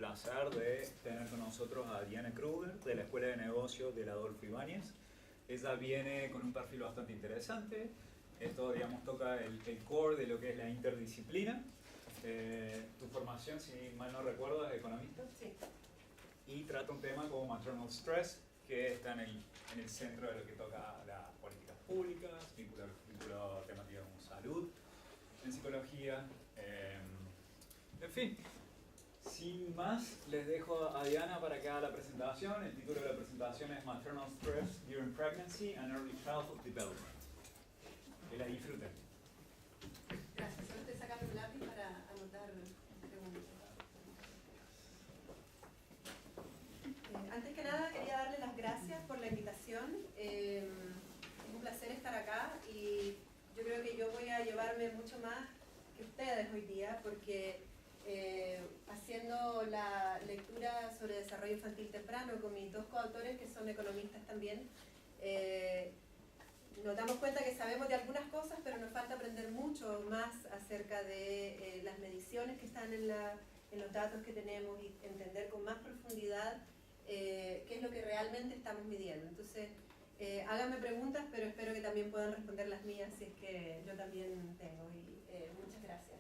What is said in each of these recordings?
placer de tener con nosotros a Diana Kruger, de la Escuela de Negocios del Adolfo Ibáñez. Ella viene con un perfil bastante interesante. Esto, digamos, toca el core de lo que es la interdisciplina. Tu formación, si mal no recuerdo, es economista. Sí. Y trata un tema como maternal stress, que está en el centro de lo que toca las políticas públicas, vínculo temática como salud, en psicología. En fin, sin más, les dejo a Diana para que haga la presentación. El título de la presentación es Maternal Stress During Pregnancy and Early Childhood Development. Que la disfruten. Gracias. Solo estoy sacando un lápiz para anotar preguntas. Antes que nada, quería darle las gracias por la invitación. Es un placer estar acá y yo creo que yo voy a llevarme mucho más que ustedes hoy día, porque haciendo la lectura sobre desarrollo infantil temprano con mis dos coautores, que son economistas también, nos damos cuenta que sabemos de algunas cosas, pero nos falta aprender mucho más acerca de las mediciones que están en los datos que tenemos y entender con más profundidad qué es lo que realmente estamos midiendo. Entonces, háganme preguntas, pero espero que también puedan responder las mías si es que yo también tengo. Y muchas gracias.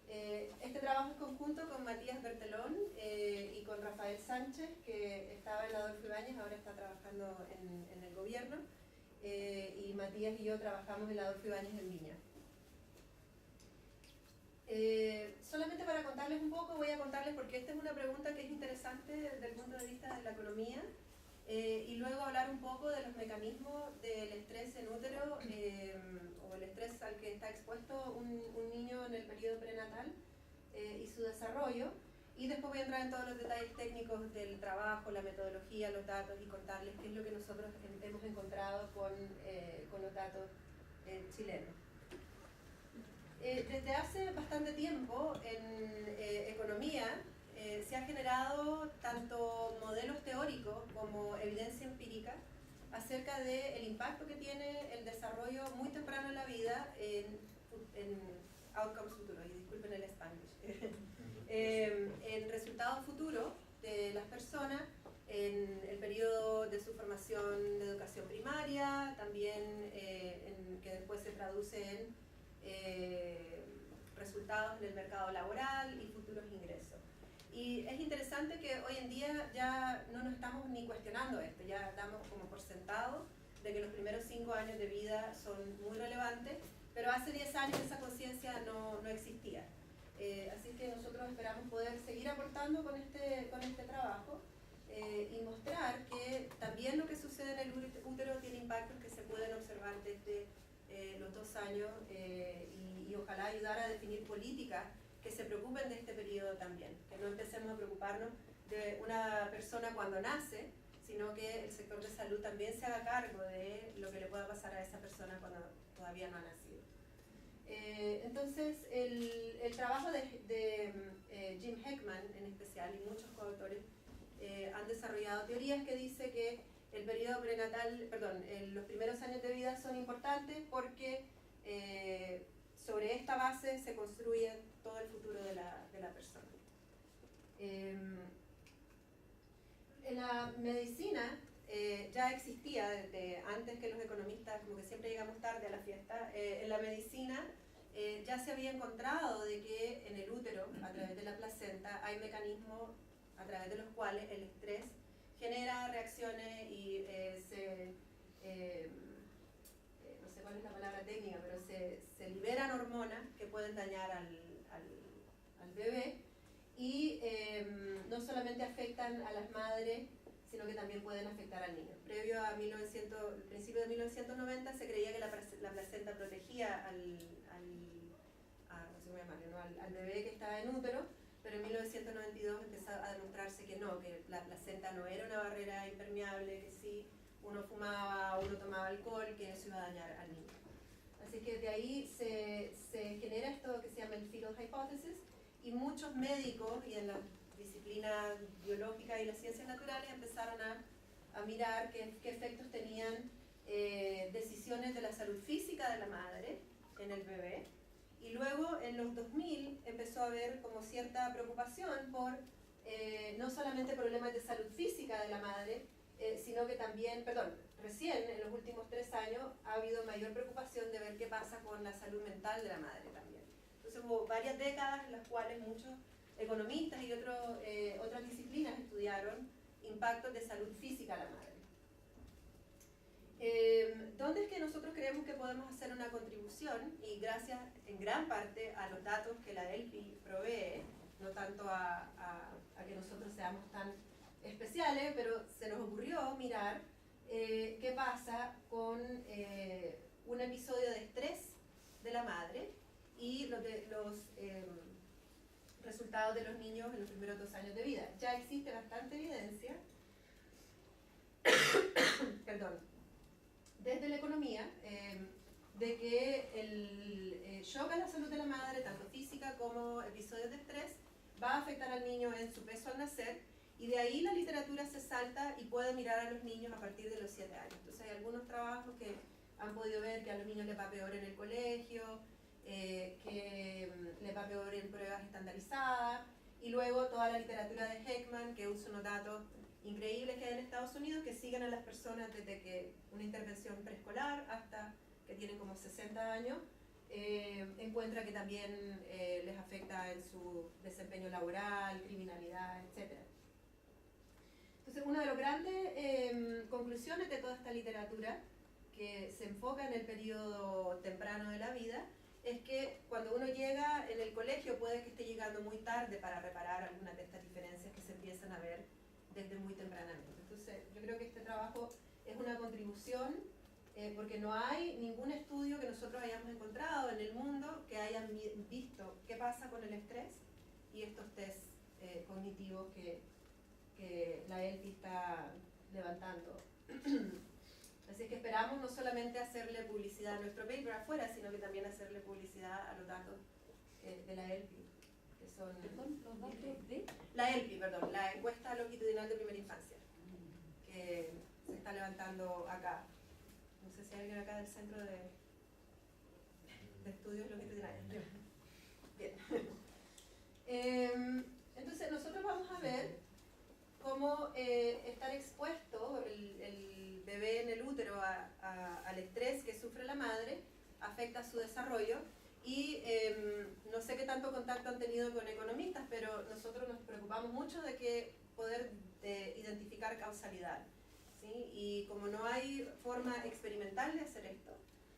Este trabajo es conjunto con Matías Bertelón y con Rafael Sánchez, que estaba en la Adolfo Ibáñez, ahora está trabajando en el gobierno. Y Matías y yo trabajamos en la Adolfo Ibáñez en Viña. Solamente para contarles un poco, voy a contarles porque esta es una pregunta que es interesante desde el punto de vista de la economía, y luego hablar un poco de los mecanismos del estrés en útero o el estrés al que está expuesto un niño en el periodo prenatal y su desarrollo, y después voy a entrar en todos los detalles técnicos del trabajo, la metodología, los datos, y contarles qué es lo que nosotros hemos encontrado con los datos chilenos. Desde hace bastante tiempo en economía se ha generado tanto modelos teóricos como evidencia empírica acerca del impacto que tiene el desarrollo muy temprano en la vida en outcomes futuros, y disculpen el Spanish, en resultados futuros de las personas en el periodo de su formación de educación primaria, también que después se traduce en resultados en el mercado laboral y futuros ingresos. Y es interesante que hoy en día ya no nos estamos ni cuestionando esto, ya damos como por sentado de que los primeros 5 años de vida son muy relevantes, pero hace 10 años esa conciencia no existía. Así que nosotros esperamos poder seguir aportando con este trabajo y mostrar que también lo que sucede en el útero tiene impactos que se pueden observar desde los 2 años y ojalá ayudar a definir políticas que se preocupen de este periodo también, que no empecemos a preocuparnos de una persona cuando nace, sino que el sector de salud también se haga cargo de lo que le pueda pasar a esa persona cuando todavía no ha nacido. Entonces, el trabajo de Jim Heckman en especial y muchos coautores han desarrollado teorías que dicen que el periodo prenatal, los primeros años de vida son importantes porque sobre esta base se construye todo el futuro de la persona. En la medicina ya existía desde antes que los economistas, como que siempre llegamos tarde a la fiesta, en la medicina ya se había encontrado de que en el útero, a través de la placenta, hay mecanismos a través de los cuales el estrés genera reacciones y no sé cuál es la palabra técnica, pero se liberan hormonas que pueden dañar al bebé y no solamente afectan a las madres, sino que también pueden afectar al niño. Previo a el principio de 1990 se creía que la placenta protegía al bebé que estaba en útero, pero en 1992 empezó a demostrarse que no, que la placenta no era una barrera impermeable, que si uno fumaba o uno tomaba alcohol, que eso iba a dañar al niño. Así que de ahí se genera esto que se llama el fetal hypothesis, y muchos médicos y en la disciplina biológica y las ciencias naturales empezaron a mirar qué efectos tenían decisiones de la salud física de la madre en el bebé. Y luego en los 2000 empezó a haber como cierta preocupación por no solamente problemas de salud física de la madre, sino que también, recién en los últimos 3 años ha habido mayor preocupación de ver qué pasa con la salud mental de la madre también. Entonces hubo varias décadas en las cuales muchos economistas y otras disciplinas estudiaron impactos de salud física a la madre. ¿Dónde es que nosotros creemos que podemos hacer una contribución? Y gracias en gran parte a los datos que la ELPI provee, no tanto a que nosotros seamos tan especiales, pero se nos ocurrió mirar qué pasa con un episodio de estrés de la madre y los resultados de los niños en los primeros 2 años de vida. Ya existe bastante evidencia desde la economía de que el shock a la salud de la madre, tanto física como episodios de estrés, va a afectar al niño en su peso al nacer, y de ahí la literatura se salta y puede mirar a los niños a partir de los 7 años. Entonces hay algunos trabajos que han podido ver que a los niños les va peor en el colegio, que les va peor en pruebas estandarizadas, y luego toda la literatura de Heckman, que usa unos datos increíbles que hay en Estados Unidos, que siguen a las personas desde que una intervención preescolar hasta que tienen como 60 años, encuentra que también les afecta en su desempeño laboral, criminalidad, etc. Entonces, una de las grandes conclusiones de toda esta literatura, que se enfoca en el periodo temprano de la vida, es que cuando uno llega en el colegio puede que esté llegando muy tarde para reparar algunas de estas diferencias que se empiezan a ver desde muy tempranamente. Entonces, yo creo que este trabajo es una contribución porque no hay ningún estudio que nosotros hayamos encontrado en el mundo que hayan visto qué pasa con el estrés y estos test cognitivos que la ELPI está levantando. Así que esperamos no solamente hacerle publicidad a nuestro paper afuera, sino que también hacerle publicidad a los datos de la ELPI, que son los datos de la ELPI, la encuesta longitudinal de primera infancia, que se está levantando acá. No sé si hay alguien acá del centro de estudios longitudinales. Bien. Entonces nosotros vamos a ver cómo estar expuesto el bebé en el útero al estrés que sufre la madre afecta su desarrollo. Y no sé qué tanto contacto han tenido con economistas, pero nosotros nos preocupamos mucho de que poder identificar causalidad, ¿sí? Y como no hay forma experimental de hacer esto,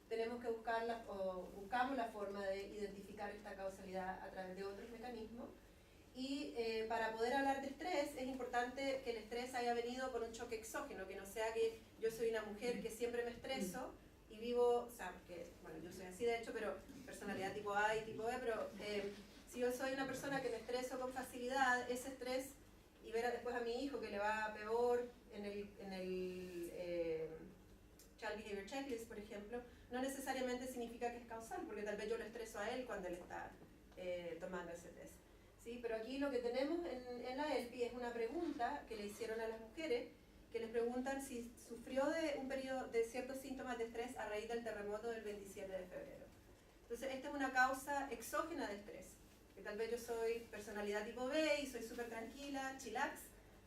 tenemos que buscamos la forma de identificar esta causalidad a través de otros mecanismos. Y para poder hablar de estrés es importante que el estrés haya venido por un choque exógeno, que no sea que yo soy una mujer que siempre me estreso y vivo, o sea, que, bueno, yo soy así de hecho, pero personalidad tipo A y tipo B, pero si yo soy una persona que me estreso con facilidad, ese estrés, y ver después a mi hijo que le va peor en el Child Behavior Checklist, por ejemplo, no necesariamente significa que es causal, porque tal vez yo lo estreso a él cuando él está tomando ese test. ¿Sí? Pero aquí lo que tenemos en la ELPI es una pregunta que le hicieron a las mujeres, que les preguntan si sufrió de un periodo de ciertos síntomas de estrés a raíz del terremoto del 27 de febrero. Entonces, esta es una causa exógena de estrés, que tal vez yo soy personalidad tipo B y soy súper tranquila, chillax,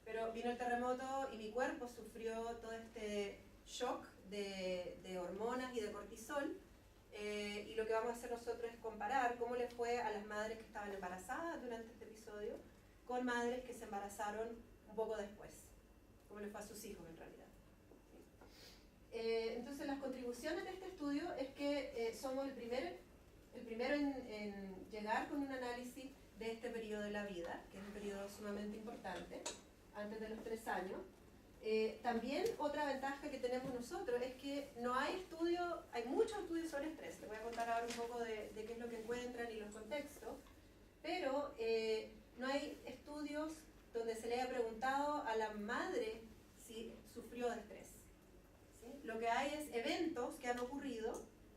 pero vino el terremoto y mi cuerpo sufrió todo este shock de hormonas y de cortisol, y lo que vamos a hacer nosotros es comparar cómo le fue a las madres que estaban embarazadas durante este episodio con madres que se embarazaron un poco después, cómo le fue a sus hijos en realidad. Entonces las contribuciones de este estudio es que somos el primero en llegar con un análisis de este periodo de la vida, que es un periodo sumamente importante, antes de los 3 años. También otra ventaja que tenemos nosotros es que no hay estudios, hay muchos estudios sobre estrés, les voy a contar ahora un poco de qué es lo que encuentran y los contextos, pero no hay estudios donde se le haya preguntado a la madre si sufrió de estrés, ¿sí? Lo que hay es eventos que han ocurrido,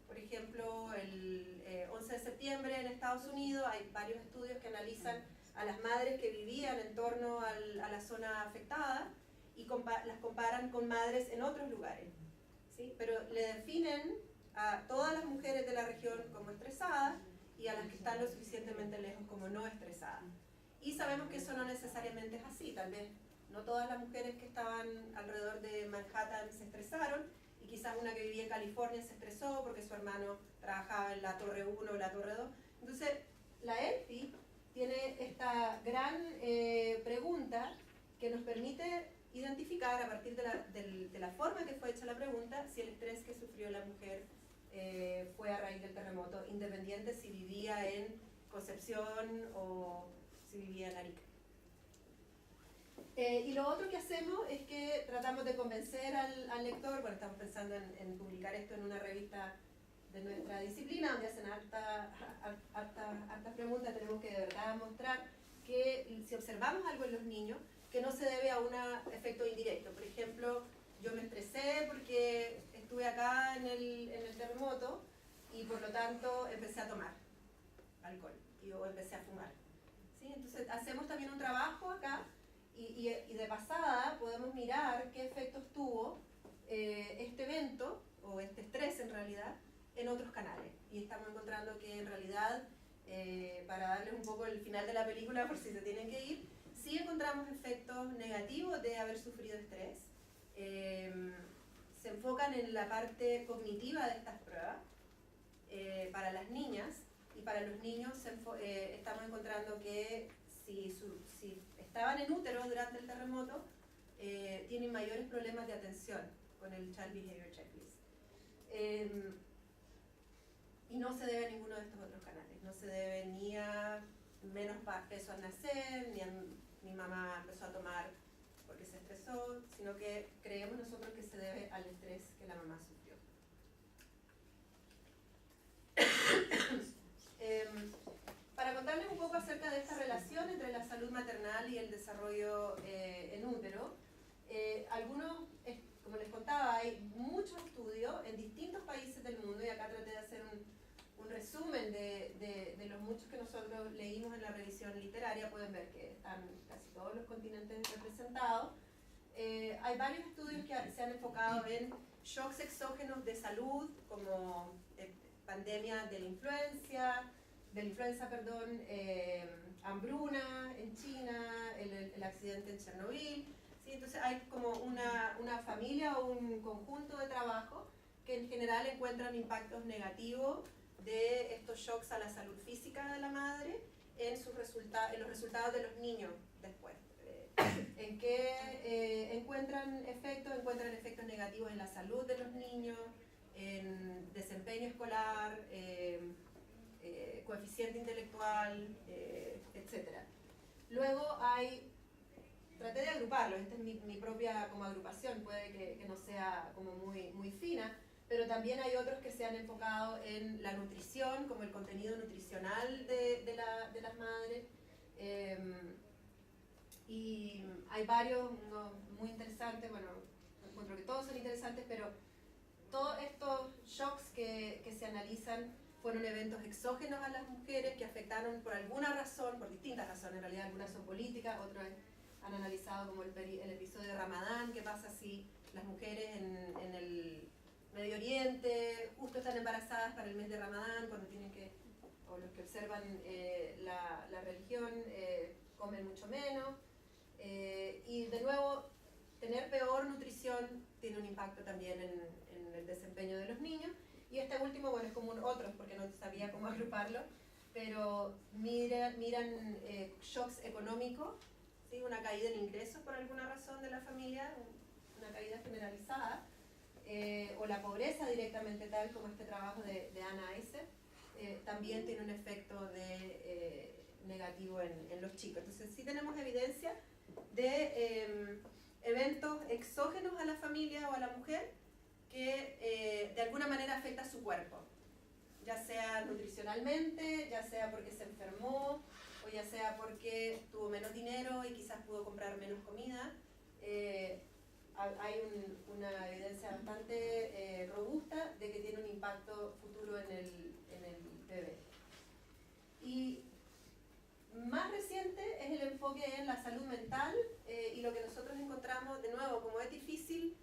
por ejemplo el 11 de septiembre en Estados Unidos, hay varios estudios que analizan a las madres que vivían en torno a la zona afectada, y las comparan con madres en otros lugares, ¿sí? Pero le definen a todas las mujeres de la región como estresadas y a las que están lo suficientemente lejos como no estresadas. Y sabemos que eso no necesariamente es así, tal vez no todas las mujeres que estaban alrededor de Manhattan se estresaron, y quizás una que vivía en California se estresó porque su hermano trabajaba en la Torre 1 o la Torre 2. Entonces, la ELFI tiene esta gran pregunta que nos permite identificar a partir de la forma que fue hecha la pregunta si el estrés que sufrió la mujer fue a raíz del terremoto, independiente si vivía en Concepción o si vivía en Arica. Y lo otro que hacemos es que tratamos de convencer al lector, bueno, estamos pensando en publicar esto en una revista de nuestra disciplina, donde hacen hartas preguntas, tenemos que de verdad mostrar que si observamos algo en los niños, que no se debe a un efecto indirecto. Por ejemplo, yo me estresé porque estuve acá en el terremoto y por lo tanto empecé a tomar alcohol o empecé a fumar. ¿Sí? Entonces hacemos también un trabajo acá y de pasada podemos mirar qué efectos tuvo este evento, o este estrés en realidad, en otros canales. Y estamos encontrando que en realidad, para darles un poco el final de la película por si se tienen que ir, sí encontramos efectos negativos de haber sufrido estrés. Se enfocan en la parte cognitiva de estas pruebas para las niñas, y para los niños estamos encontrando que si estaban en útero durante el terremoto, tienen mayores problemas de atención con el Child Behavior Checklist. Y no se debe a ninguno de estos otros canales. No se debe ni a menos peso al nacer, ni a mi mamá empezó a tomar porque se estresó, sino que creemos nosotros que se debe al estrés que la mamá sufrió. Para contarles un poco acerca de esta relación entre la salud maternal y el desarrollo en útero, como les contaba, hay muchos estudios en distintos países del mundo, y acá traté de hacer un resumen de los muchos que nosotros leímos en la revisión literaria. Pueden ver que están casi todos los continentes representados. Hay varios estudios que se han enfocado en shocks exógenos de salud, como pandemia de la influenza, hambruna en China, el accidente en Chernobyl. ¿Sí? Entonces hay como una familia o un conjunto de trabajo que en general encuentran impactos negativos de estos shocks a la salud física de la madre en los resultados de los niños después. En que encuentran efectos negativos en la salud de los niños, en desempeño escolar, coeficiente intelectual, etc. Luego traté de agruparlos, esta es mi propia como agrupación, puede que no sea como muy fina, pero también hay otros que se han enfocado en la nutrición, como el contenido nutricional de las madres, y hay varios muy interesantes, bueno, encuentro que todos son interesantes, pero todos estos shocks que se analizan fueron eventos exógenos a las mujeres que afectaron por alguna razón, por distintas razones, en realidad algunas son políticas, otros han analizado como el episodio de Ramadán, qué pasa si las mujeres en el Medio Oriente justo están embarazadas para el mes de Ramadán, cuando o los que observan la religión comen mucho menos, y de nuevo, tener peor nutrición tiene un impacto también en el desempeño de los niños. Y este último, bueno, es como otros, porque no sabía cómo agruparlo, pero miran shocks económicos, ¿sí? Una caída en ingresos por alguna razón de la familia, una caída generalizada, o la pobreza directamente, tal como este trabajo de Anna Eiser, también tiene un efecto negativo en los chicos. Entonces sí tenemos evidencia de eventos exógenos a la familia o a la mujer que de alguna manera afecta a su cuerpo, ya sea nutricionalmente, ya sea porque se enfermó, o ya sea porque tuvo menos dinero y quizás pudo comprar menos comida. Hay una evidencia bastante robusta de que tiene un impacto futuro en el bebé. Y más reciente es el enfoque en la salud mental, y lo que nosotros encontramos, de nuevo, como es difícil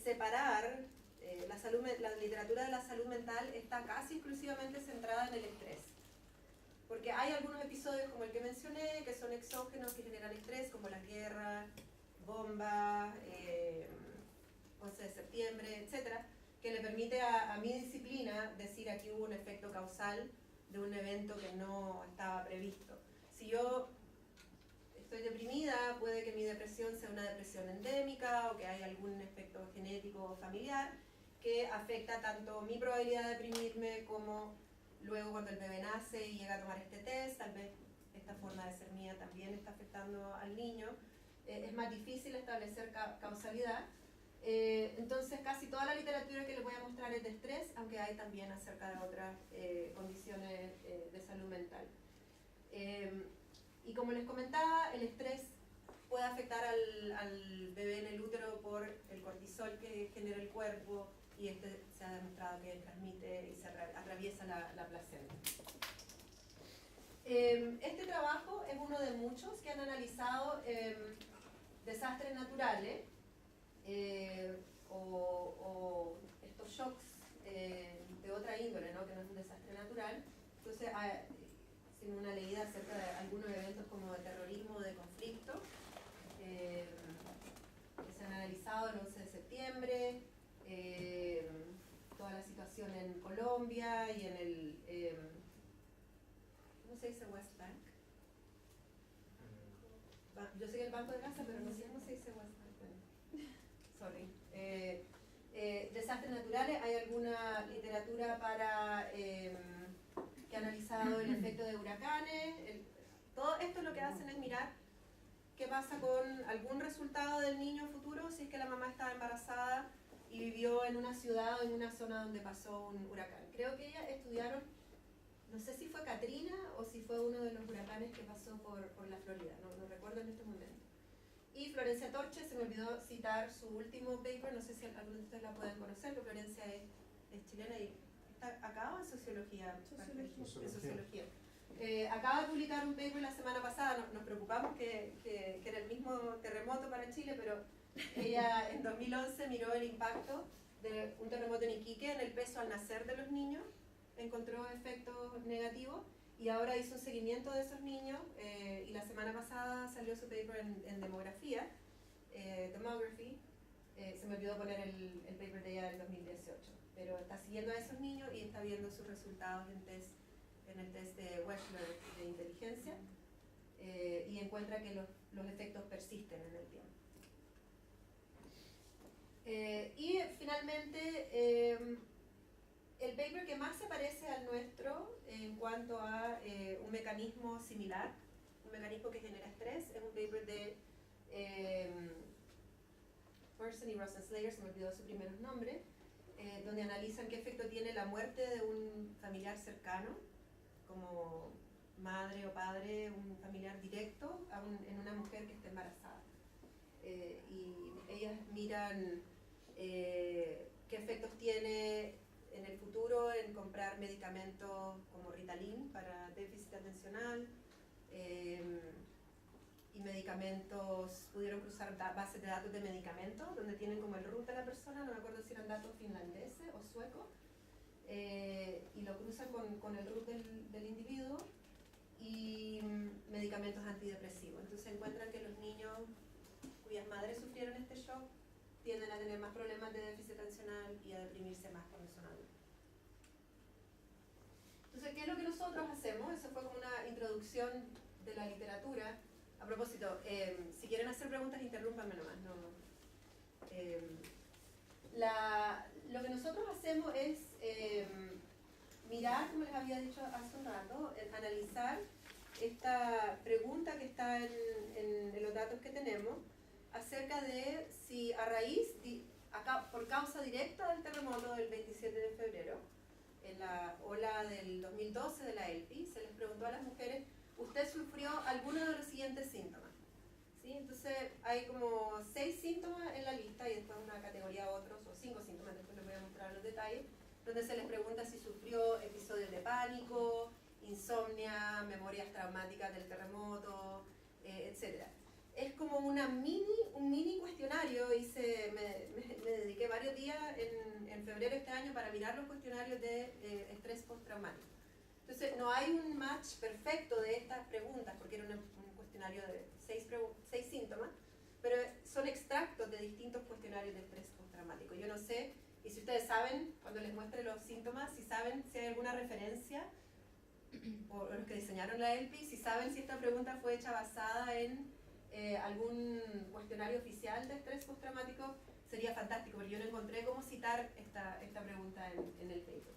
separar, la literatura de la salud mental está casi exclusivamente centrada en el estrés. ¿Por porque hay algunos episodios como el que mencioné, que son exógenos, que generan estrés, como las guerras, bombas, 11 de septiembre, etcétera, que le permite a mi disciplina decir aquí hubo un efecto causal de un evento que no estaba previsto. Si yo estoy deprimida, puede que mi depresión sea una depresión endémica o que hay algún efecto genético o familiar que afecta tanto mi probabilidad de deprimirme como luego cuando el bebé nace y llega a tomar este test, tal vez esta forma de ser mía también está afectando al niño. Es más difícil establecer causalidad. Entonces casi toda la literatura que les voy a mostrar es de estrés, aunque hay también acerca de otras condiciones de salud mental. Y como les comentaba, el estrés puede afectar al bebé en el útero por el cortisol que genera el cuerpo, y este se ha demostrado que transmite y se atraviesa la placenta. Este trabajo es uno de muchos que han analizado desastres naturales o estos shocks de otra índole, ¿no? Que no es un desastre natural. Entonces, sin una leída acerca de algunos eventos como de terrorismo o de conflicto que se han analizado el 11 de septiembre, toda la situación en Colombia y en el, ¿cómo se dice West Bank? Yo sé que el Banco de Gaza, pero no sé cómo se dice West Bank. Bueno, sorry. Desastres naturales, hay alguna literatura para que ha analizado el efecto de huracanes. Todo esto lo que hacen es mirar qué pasa con algún resultado del niño futuro si es que la mamá estaba embarazada y vivió en una ciudad o en una zona donde pasó un huracán. Creo que ellas estudiaron, no sé si fue Katrina o si fue uno de los huracanes que pasó por la Florida, no recuerdo en este momento. Y Florencia Torche, se me olvidó citar su último paper, no sé si algunos de ustedes la pueden conocer, pero Florencia es chilena y está acá en sociología. Sociología. Acaba de publicar un paper la semana pasada, nos preocupamos que era el mismo terremoto para Chile, pero ella en 2011 miró el impacto de un terremoto en Iquique en el peso al nacer de los niños, encontró efectos negativos y ahora hizo un seguimiento de esos niños y la semana pasada salió su paper en demografía, demography, se me olvidó poner el paper de ella del 2018, pero está siguiendo a esos niños y está viendo sus resultados en el test de Wechsler de inteligencia y encuentra que los efectos persisten en el tiempo. Y finalmente, el paper que más se parece al nuestro en cuanto a un mecanismo similar, un mecanismo que genera estrés, es un paper de Person y Rosenslager, se me olvidó sus primeros nombres, donde analizan qué efecto tiene la muerte de un familiar cercano, como madre o padre, un familiar directo, en una mujer que esté embarazada. Y ellas miran qué efectos tiene en el futuro en comprar medicamentos como Ritalin para déficit atencional y medicamentos, pudieron cruzar bases de datos de medicamentos donde tienen como el root de la persona, no me acuerdo si eran datos finlandeses o suecos, y lo cruzan con el root del individuo y medicamentos antidepresivos. Entonces encuentran que los niños cuyas madres sufrieron este shock tienden a tener más problemas de déficit atencional y a deprimirse más cuando son adultos. Entonces, ¿qué es lo que nosotros hacemos? Eso fue como una introducción de la literatura. A propósito, si quieren hacer preguntas, interrúmpanme nomás. Lo que nosotros hacemos es mirar, como les había dicho hace un rato, analizar esta pregunta que está en los datos que tenemos, acerca de si a raíz, por causa directa del terremoto del 27 de febrero, en la ola del 2012 de la ELPI, se les preguntó a las mujeres, ¿usted sufrió alguno de los siguientes síntomas? ¿Sí? Entonces hay como 6 síntomas en la lista y después una categoría otros, o 5 síntomas, después les voy a mostrar los detalles, donde se les pregunta si sufrió episodios de pánico, insomnia, memorias traumáticas del terremoto, etc. Es como un mini cuestionario, me dediqué varios días en febrero de este año para mirar los cuestionarios de estrés postraumático. Entonces, no hay un match perfecto de estas preguntas, porque era un cuestionario de 6 síntomas, pero son extractos de distintos cuestionarios de estrés postraumático. Yo no sé, y si ustedes saben, cuando les muestre los síntomas, si saben si hay alguna referencia, o los que diseñaron la ELPI, si saben si esta pregunta fue hecha basada en algún cuestionario oficial de estrés postraumático, sería fantástico, porque yo no encontré cómo citar esta pregunta en el paper.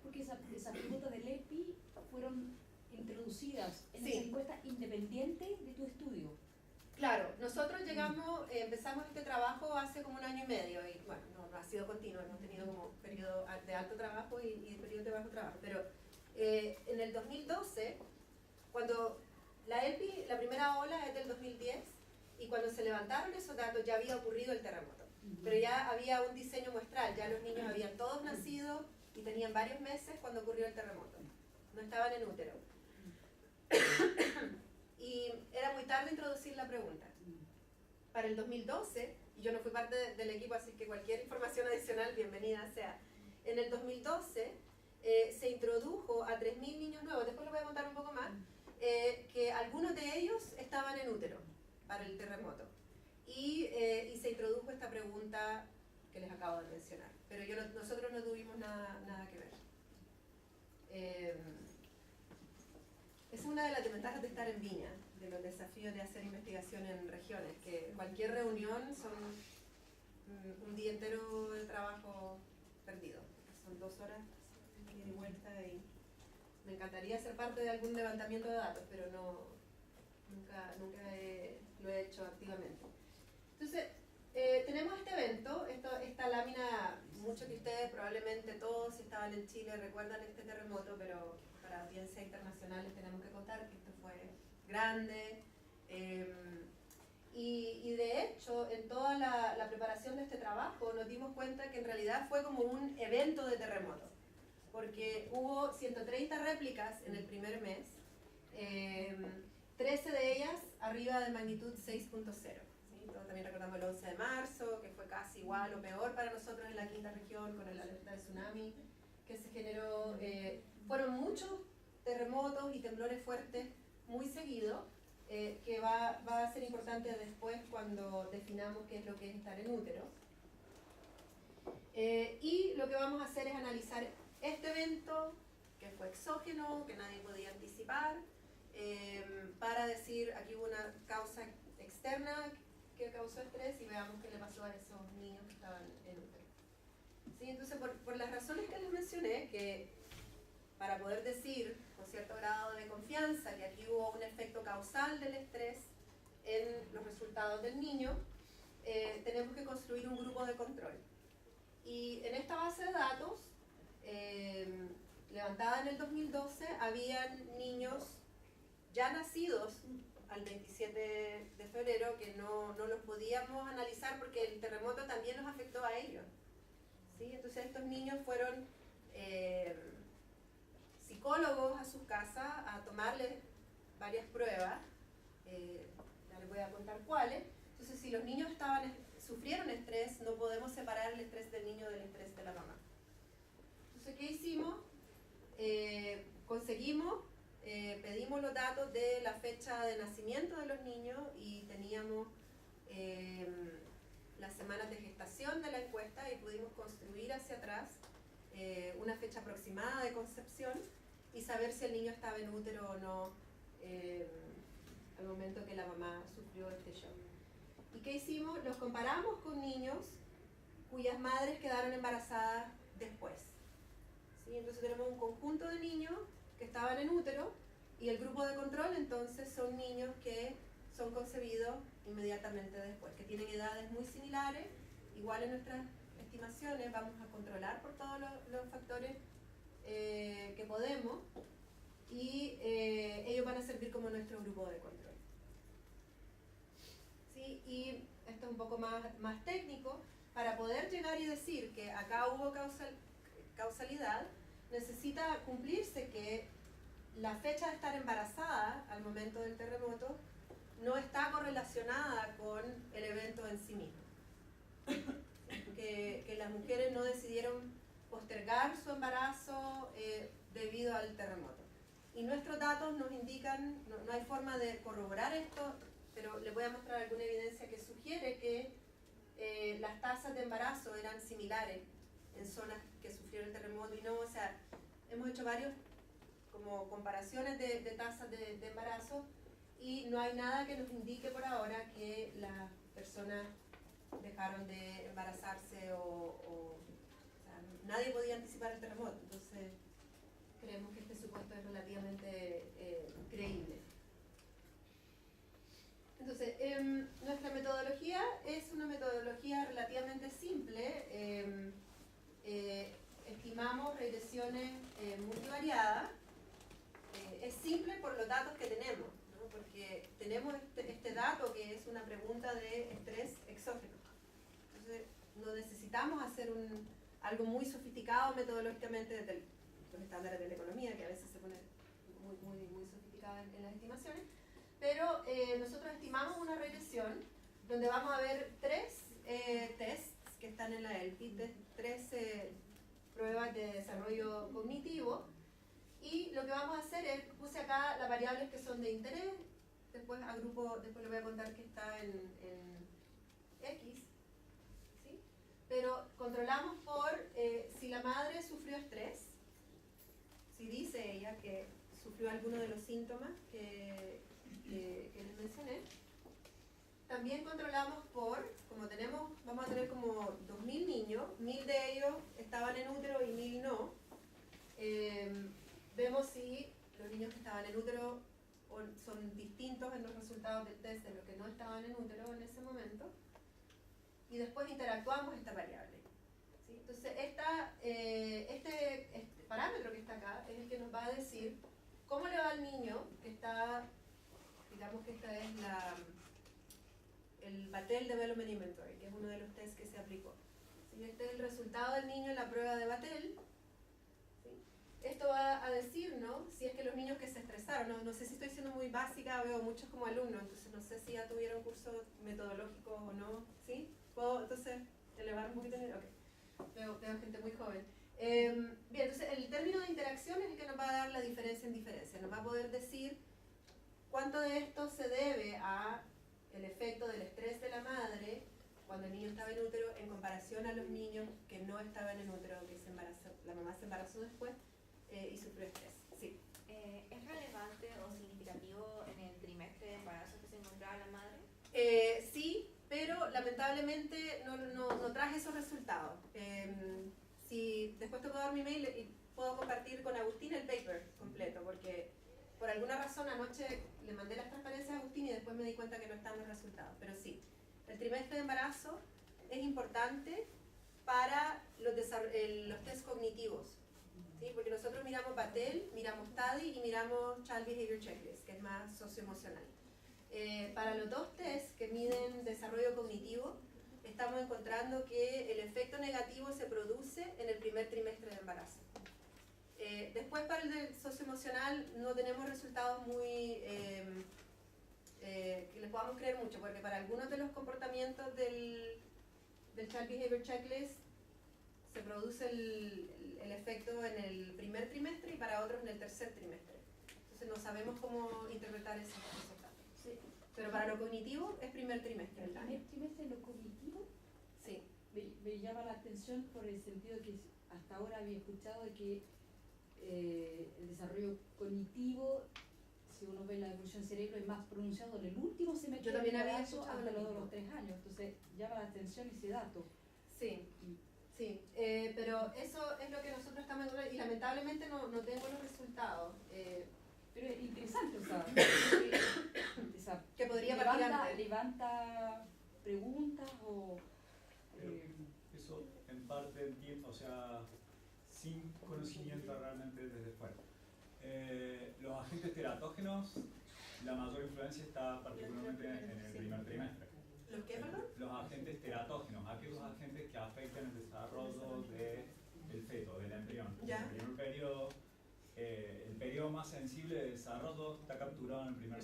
Porque esas preguntas del ELPI fueron introducidas en Sí. esa encuesta independiente de tu estudio. Claro, nosotros empezamos este trabajo hace como 1 año y medio, y bueno, no ha sido continuo, hemos tenido como periodo de alto trabajo y periodo de bajo trabajo, pero en el 2012, cuando la ELPI, la primera ola es del 2010, y cuando se levantaron esos datos ya había ocurrido el terremoto, pero ya había un diseño muestral, ya los niños habían todos nacido y tenían varios meses cuando ocurrió el terremoto, no estaban en útero. Y era muy tarde introducir la pregunta. Para el 2012, y yo no fui parte del equipo, así que cualquier información adicional, bienvenida sea. En el 2012 se introdujo a 3.000 niños nuevos, después les voy a contar un poco más, que algunos de ellos estaban en útero para el terremoto. Y se introdujo esta pregunta que les acabo de mencionar. Pero nosotros no tuvimos nada que ver. Es una de las desventajas de estar en Viña, de los desafíos de hacer investigación en regiones, que cualquier reunión son un día entero de trabajo perdido. Son 2 horas ida y vuelta, y me encantaría ser parte de algún levantamiento de datos, pero nunca lo he hecho activamente. Entonces, tenemos este evento, esta lámina, muchos de ustedes, probablemente todos, si estaban en Chile, recuerdan este terremoto, pero para audiencias internacionales tenemos que contar que esto fue grande. Y de hecho, en toda la preparación de este trabajo nos dimos cuenta que en realidad fue como un evento de terremoto, porque hubo 130 réplicas en el primer mes, 13 de ellas arriba de magnitud 6.0. También recordamos el 11 de marzo, que fue casi igual o peor para nosotros en la quinta región, con el alerta de tsunami que se generó. Fueron muchos terremotos y temblores fuertes muy seguidos, que va a ser importante después cuando definamos qué es lo que es estar en útero. Y lo que vamos a hacer es analizar este evento, que fue exógeno, que nadie podía anticipar, para decir, aquí hubo una causa externa que causó estrés, y veamos qué le pasó a esos niños que estaban en útero. ¿Sí? Entonces, por las razones que les mencioné, que para poder decir con cierto grado de confianza que aquí hubo un efecto causal del estrés en los resultados del niño, tenemos que construir un grupo de control. Y en esta base de datos, levantada en el 2012, habían niños ya nacidos al 27 de febrero que no los podíamos analizar porque el terremoto también los afectó a ellos. ¿Sí? Entonces estos niños fueron psicólogos a sus casas a tomarles varias pruebas, ya les voy a contar cuáles. Entonces, si los niños sufrieron estrés, no podemos separar el estrés del niño del estrés de la mamá. Entonces, ¿qué hicimos? Pedimos los datos de la fecha de nacimiento de los niños y teníamos las semanas de gestación de la encuesta, y pudimos construir hacia atrás una fecha aproximada de concepción y saber si el niño estaba en útero o no al momento que la mamá sufrió este shock. ¿Y qué hicimos? Los comparamos con niños cuyas madres quedaron embarazadas después. ¿Sí? Entonces tenemos un conjunto de niños que estaban en útero, y el grupo de control entonces son niños que son concebidos inmediatamente después, que tienen edades muy similares. Igual en nuestras estimaciones vamos a controlar por todos los factores que podemos, y ellos van a servir como nuestro grupo de control. ¿Sí? Y esto es un poco más técnico. Para poder llegar y decir que acá hubo causalidad, necesita cumplirse que la fecha de estar embarazada al momento del terremoto no está correlacionada con el evento en sí mismo. Que las mujeres no decidieron postergar su embarazo debido al terremoto. Y nuestros datos nos indican, no hay forma de corroborar esto, pero les voy a mostrar alguna evidencia que sugiere que las tasas de embarazo eran similares en zonas que sufrieron el terremoto y no, o sea, hemos hecho varios como comparaciones de tasas de embarazo y no hay nada que nos indique por ahora que las personas dejaron de embarazarse o sea, nadie podía anticipar el terremoto, entonces creemos que este supuesto es relativamente creíble. Entonces, nuestra metodología es una metodología relativamente simple. Estimamos regresiones multivariadas. Es simple por los datos que tenemos, ¿no? Porque tenemos este dato que es una pregunta de estrés exógeno. Entonces, no necesitamos hacer algo muy sofisticado metodológicamente desde los estándares de la economía, que a veces se pone muy sofisticada en las estimaciones. Pero nosotros estimamos una regresión donde vamos a ver 3 tests que están en la ELPI, 3 pruebas de desarrollo cognitivo, y lo que vamos a hacer es, puse acá las variables que son de interés, después les voy a contar que está en X, ¿sí? Pero controlamos por si la madre sufrió estrés, si dice ella que sufrió alguno de los síntomas que les mencioné. También controlamos por, vamos a tener como 2000 niños, 1000 de ellos estaban en útero y 1000 no. Vemos si los niños que estaban en útero son distintos en los resultados del test de los que no estaban en útero en ese momento. Y después interactuamos esta variable, ¿sí? Entonces, este parámetro que está acá es el que nos va a decir cómo le va al niño que está, digamos que esta es el Battelle Development Inventory, que es uno de los tests que se aplicó. ¿Sí? Este es el resultado del niño en la prueba de Battelle. ¿Sí? Esto va a decirnos si es que los niños que se estresaron, no sé si estoy siendo muy básica, veo muchos como alumnos, entonces no sé si ya tuvieron cursos metodológicos o no, ¿sí? ¿Puedo entonces elevar un poquito? Okay. Veo gente muy joven. Bien, entonces el término de interacción es el que nos va a dar la diferencia en diferencia, nos va a poder decir cuánto de esto se debe a el efecto del estrés de la madre cuando el niño estaba en útero en comparación a los niños que no estaban en útero, que la mamá se embarazó después y sufrió estrés. Sí. ¿Es relevante o significativo en el trimestre de embarazo que se encontraba la madre? Sí, pero lamentablemente no traje esos resultados. Si después te puedo dar mi mail y puedo compartir con Agustín el paper completo, porque por alguna razón anoche le mandé las transparencias a Agustín y después me di cuenta que no están los resultados. Pero sí, el trimestre de embarazo es importante para los test cognitivos, ¿sí? Porque nosotros miramos Battelle, miramos TADI y miramos Child Behavior Checklist, que es más socioemocional. Para los 2 tests que miden desarrollo cognitivo, estamos encontrando que el efecto negativo se produce en el primer trimestre de embarazo. Después para el del socioemocional no tenemos resultados muy que les podamos creer mucho, porque para algunos de los comportamientos del Child Behavior Checklist se produce el efecto en el primer trimestre y para otros en el tercer trimestre. Entonces no sabemos cómo interpretar esos datos. Sí. Pero para lo cognitivo es primer trimestre. ¿El primer trimestre lo cognitivo? Sí. Me llama la atención por el sentido que hasta ahora había escuchado de que el desarrollo cognitivo, si uno ve la evolución del cerebro, es más pronunciado en el último semestre. Yo también había hasta escuchado los 3 años, entonces llama la atención ese dato. Sí, sí, pero eso es lo que nosotros estamos encontrando y lamentablemente no tengo los resultados. Pero es interesante, o sea, que podría partir antes. Levanta preguntas o... Eso en parte entiendo, o sea, sin conocimiento realmente desde fuera. Los agentes teratógenos, la mayor influencia está particularmente en el primer trimestre. ¿Los qué, perdón? Los agentes teratógenos, aquellos agentes que afectan el desarrollo del feto, del embrión. Ya. En el primer periodo, el periodo más sensible de desarrollo está capturado en el primer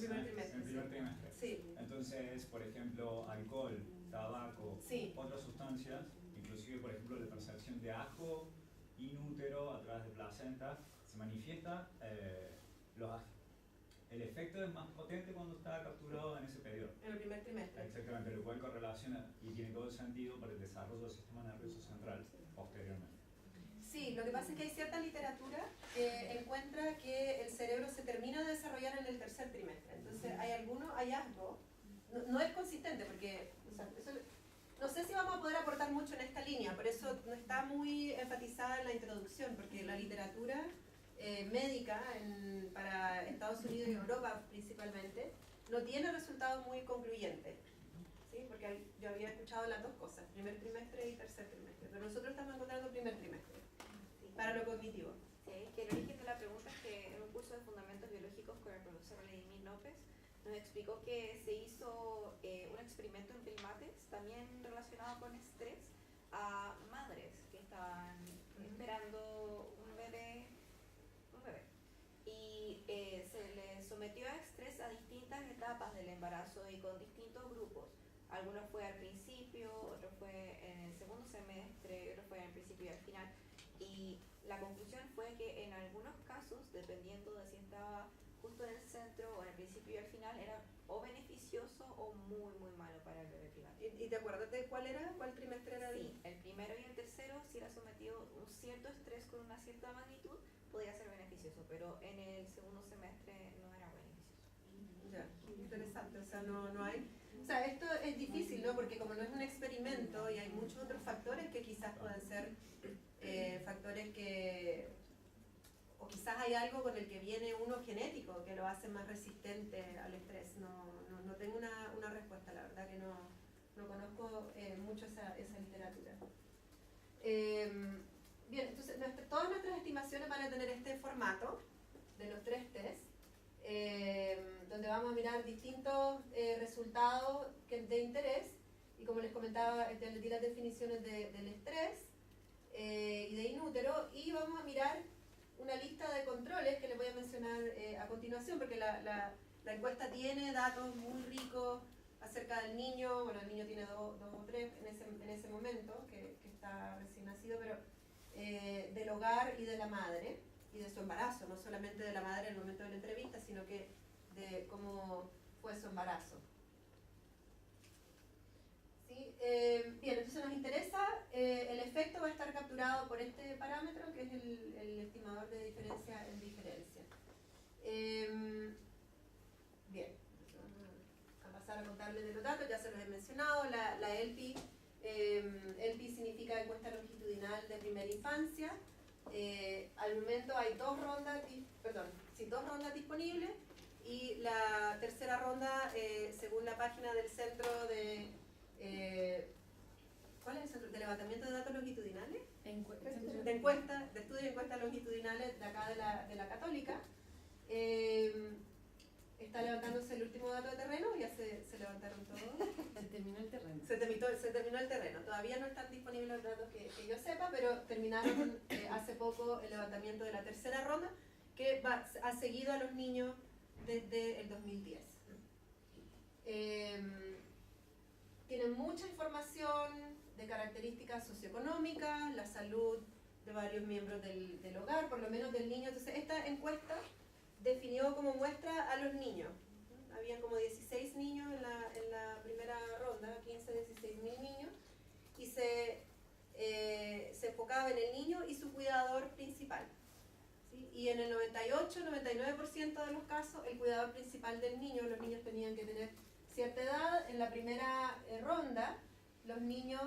trimestre. Sí. Entonces, por ejemplo, alcohol, tabaco, sí. Otras sustancias, inclusive por ejemplo la percepción de ajo inútero a través de placenta, se manifiesta, el efecto es más potente cuando está capturado en ese periodo. En el primer trimestre. Exactamente, lo cual correlaciona y tiene todo el sentido para el desarrollo del sistema nervioso central posteriormente. Sí, lo que pasa es que hay cierta literatura que encuentra que el cerebro se termina de desarrollar en el tercer trimestre. Entonces hay algunos hallazgos, no es consistente porque, o sea, eso, no sé si vamos a poder aportar mucho en esta línea, por eso no está muy enfatizada en la introducción, porque la literatura médica para Estados Unidos y Europa principalmente no tiene resultados muy concluyentes, ¿sí? Porque yo había escuchado las dos cosas, primer trimestre y tercer trimestre, pero nosotros estamos encontrando primer trimestre para lo cognitivo. Sí, que el origen de la pregunta es que en un curso de fundamentos biológicos con el profesor Vladimir López nos explicó que se hizo un experimento en primates también relacionado con estrés a madres que estaban esperando un bebé y se les sometió a estrés a distintas etapas del embarazo y con distintos grupos. Algunos fue al principio, otros fue en el segundo semestre, otros fue en el principio y al final. Y la conclusión fue que en algunos casos, dependiendo de si estaba justo en el centro o en el principio y al final, era o beneficioso o muy, muy malo para el bebé primate. ¿Y te acuerdas de cuál trimestre era? Sí, el primero y el tercero, si era sometido a un cierto estrés con una cierta magnitud, podía ser beneficioso, pero en el segundo semestre no era beneficioso. Ya, interesante, o sea, no hay... O sea, esto es difícil, ¿no? Porque como no es un experimento y hay muchos otros factores que quizás puedan ser factores que... O quizás hay algo con el que viene uno genético que lo hace más resistente al estrés. No tengo una respuesta, la verdad que no conozco mucho esa literatura. Bien, entonces todas nuestras estimaciones van a tener este formato de los 3 tests, donde vamos a mirar distintos resultados de interés, y como les comentaba, les di las definiciones del estrés y de inútero, y vamos a mirar una lista de controles que les voy a mencionar a continuación, porque la encuesta tiene datos muy ricos acerca del niño. Bueno, el niño tiene 2 o 3 en ese momento, que está recién nacido, pero del hogar y de la madre, y de su embarazo, no solamente de la madre en el momento de la entrevista, sino que de cómo fue su embarazo. ¿Sí? Bien, entonces nos interesa, el efecto va a estar capturado por este parámetro, que es el estimador de diferencia en diferencia. Bien, vamos a pasar a contarles de los datos, ya se los he mencionado. La ELPI, ELPI significa encuesta longitudinal de primera infancia. Al momento hay 2 rondas disponibles, y la tercera ronda, según la página del centro de... ¿cuál es el centro? ¿De levantamiento de datos longitudinales? De estudio de encuestas longitudinales de acá de la Católica. Está levantándose el último dato de terreno, ya se levantaron todos. Se terminó el terreno. Se terminó el terreno. Todavía no están disponibles los datos que yo sepa, pero terminaron hace poco el levantamiento de la tercera ronda, que ha seguido a los niños desde el 2010. Tienen mucha información de características socioeconómicas, la salud de varios miembros del hogar, por lo menos del niño. Entonces, esta encuesta definió como muestra a los niños. Habían como 16 niños en la primera ronda, 15, 16.000 niños, y se enfocaba en el niño y su cuidador principal. ¿Sí? Y en el 98-99% de los casos, el cuidador principal del niño, los niños tenían que tener cierta edad. En la primera ronda, los niños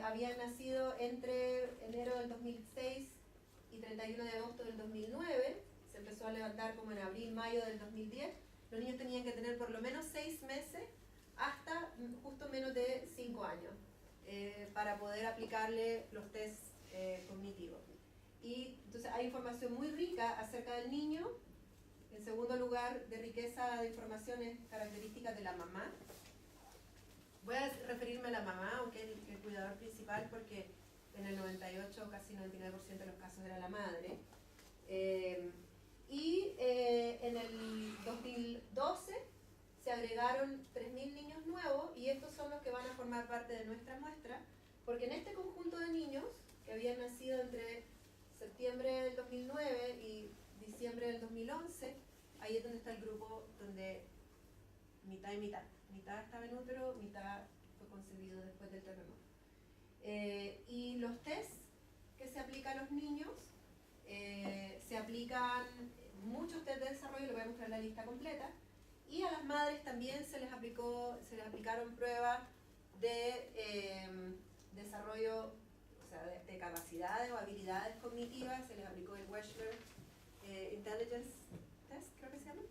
habían nacido entre enero del 2006 y 31 de agosto del 2009, se empezó a levantar como en abril, mayo del 2010. Los niños tenían que tener por lo menos 6 meses hasta justo menos de 5 años para poder aplicarle los tests cognitivos. Y entonces hay información muy rica acerca del niño. En segundo lugar, de riqueza de informaciones características de la mamá. Voy a referirme a la mamá, aunque es el cuidador principal, porque en el 98, casi 99% de los casos era la madre. Y en el 2012 se agregaron 3.000 niños nuevos, y estos son los que van a formar parte de nuestra muestra, porque en este conjunto de niños que habían nacido entre septiembre del 2009 y diciembre del 2011, ahí es donde está el grupo donde mitad y mitad. Mitad estaba en útero, mitad fue concebido después del terremoto. Y los test que se aplican a los niños, se aplican muchos test de desarrollo, les voy a mostrar la lista completa, y a las madres también se les aplicaron pruebas de desarrollo, o sea, de capacidades o habilidades cognitivas, se les aplicó el Wechsler Intelligence Test, creo que se llama,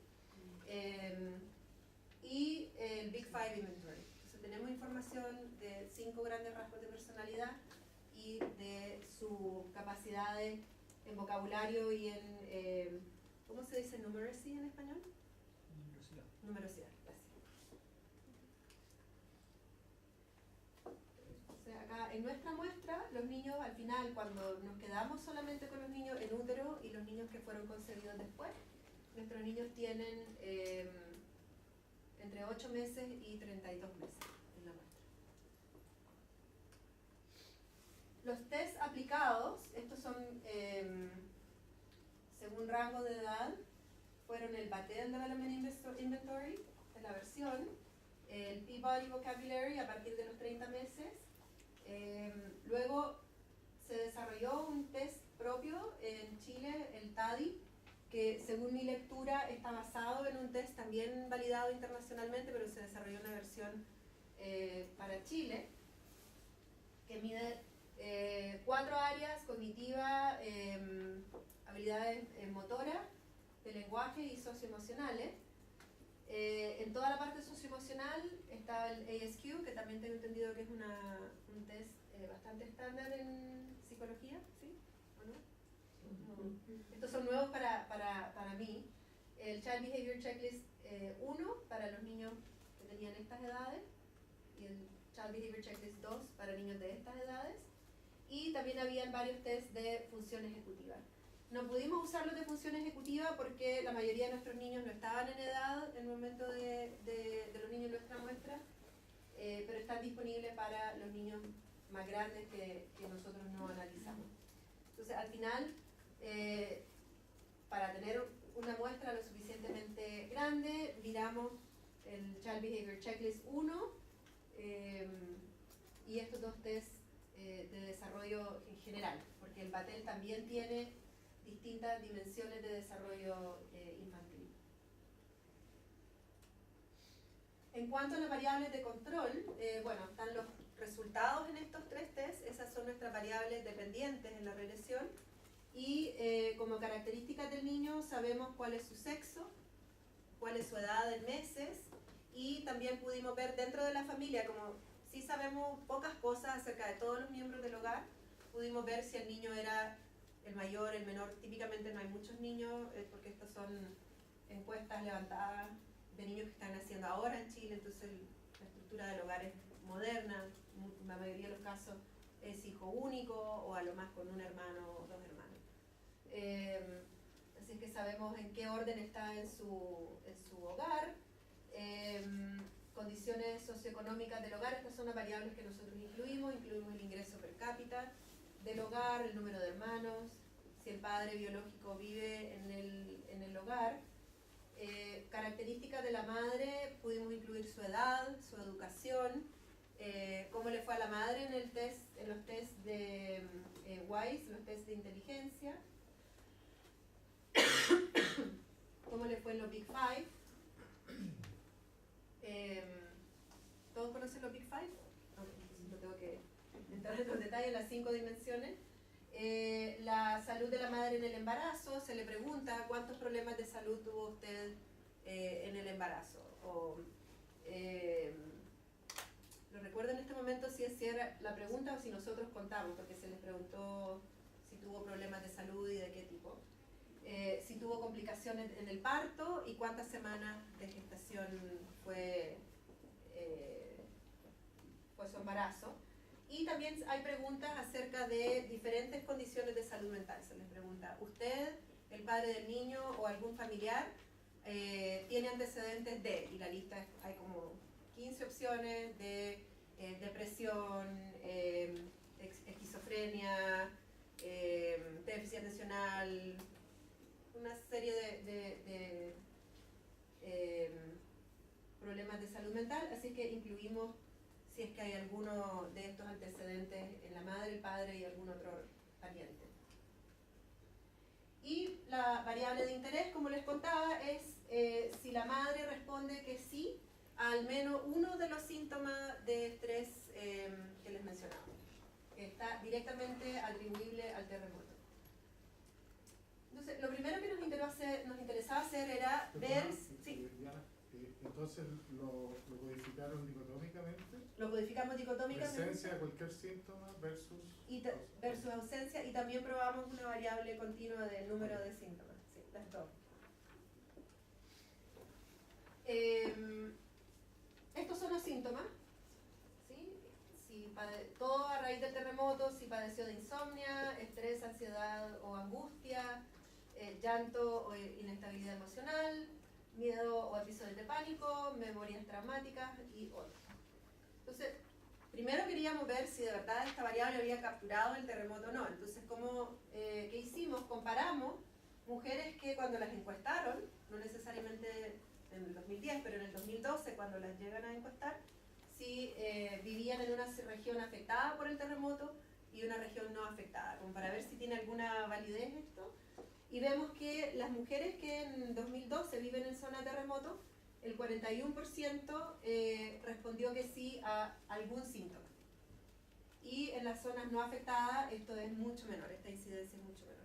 y el Big Five Inventory. Entonces tenemos información de 5 grandes rasgos de personalidad y de sus capacidades en vocabulario y en, ¿cómo se dice numeracy en español? Numerosidad. Numerosidad, gracias. O sea, acá en nuestra muestra, los niños al final, cuando nos quedamos solamente con los niños en útero y los niños que fueron concebidos después, nuestros niños tienen entre 8 meses y 32 meses en la muestra. Los test aplicados, estos son según rango de edad, fueron el Batten Development Inventory, en la versión, el Peabody Vocabulary a partir de los 30 meses. Luego se desarrolló un test propio en Chile, el TADI, que según mi lectura está basado en un test también validado internacionalmente, pero se desarrolló una versión para Chile, que mide 4 áreas: cognitiva, habilidades motoras, de lenguaje y socioemocionales. En toda la parte socioemocional está el ASQ, que también tengo entendido que es un test bastante estándar en psicología, ¿sí? ¿O no? No. Estos son nuevos para mí. El Child Behavior Checklist 1 para los niños que tenían estas edades y el Child Behavior Checklist 2 para niños de estas edades. Y también habían varios tests de función ejecutiva. No pudimos usarlos de función ejecutiva porque la mayoría de nuestros niños no estaban en edad en el momento de los niños en nuestra muestra, pero están disponibles para los niños más grandes que nosotros no analizamos. Entonces, al final, para tener una muestra lo suficientemente grande, miramos el Child Behavior Checklist 1 y estos 2 tests de desarrollo en general, porque el Batten también tiene distintas dimensiones de desarrollo infantil. En cuanto a las variables de control, bueno, están los resultados en estos 3 tests, esas son nuestras variables dependientes en la regresión, y como características del niño sabemos cuál es su sexo, cuál es su edad en meses, y también pudimos ver dentro de la familia, como sí sabemos pocas cosas acerca de todos los miembros del hogar, pudimos ver si el niño era el mayor, el menor. Típicamente no hay muchos niños, porque estas son encuestas levantadas de niños que están naciendo ahora en Chile, entonces la estructura del hogar es moderna, en la mayoría de los casos es hijo único o a lo más con un hermano o 2 hermanos. Así es que sabemos en qué orden está en su hogar. Condiciones socioeconómicas del hogar, estas son las variables que nosotros incluimos el ingreso per cápita del hogar, el número de hermanos, si el padre biológico vive en el hogar. Características de la madre, pudimos incluir su edad, su educación, cómo le fue a la madre en los test de WISE, los test de inteligencia, cómo le fue en los Big Five. ¿Todos conocen los Big Five? No tengo que entrar en los detalles, las 5 dimensiones. La salud de la madre en el embarazo, se le pregunta cuántos problemas de salud tuvo usted en el embarazo. No recuerdo en este momento si era la pregunta o si nosotros contamos, porque se les preguntó si tuvo problemas de salud y de qué tipo. Si tuvo complicaciones en el parto y cuántas semanas de gestación fue su embarazo. Y también hay preguntas acerca de diferentes condiciones de salud mental. Se les pregunta, ¿usted, el padre del niño o algún familiar tiene antecedentes de? Y la lista, hay como 15 opciones de depresión, esquizofrenia, déficit atencional, una serie de problemas de salud mental, así que incluimos si es que hay alguno de estos antecedentes en la madre, el padre y algún otro pariente. Y la variable de interés, como les contaba, es si la madre responde que sí a al menos uno de los síntomas de estrés que les mencionaba, que está directamente atribuible al terremoto. Entonces, lo primero que nos interesaba hacer era ver... Sí. Entonces, ¿lo codificaron dicotómicamente? Lo codificamos dicotómicamente. Presencia de cualquier síntoma versus... versus ausencia, y también probamos una variable continua del número de síntomas. Sí, las dos. Estos son los síntomas. ¿Sí? Todo a raíz del terremoto, si padeció de insomnia, estrés, ansiedad o angustia, llanto o inestabilidad emocional, miedo o episodios de pánico, memorias traumáticas y otros. Entonces, primero queríamos ver si de verdad esta variable había capturado el terremoto o no. Entonces, ¿qué hicimos? Comparamos mujeres que cuando las encuestaron, no necesariamente en el 2010, pero en el 2012, cuando las llegan a encuestar, si vivían en una región afectada por el terremoto y una región no afectada, como para ver si tiene alguna validez esto. Y vemos que las mujeres que en 2012 viven en zona de terremoto, el 41% respondió que sí a algún síntoma. Y en las zonas no afectadas esto es mucho menor, esta incidencia es mucho menor.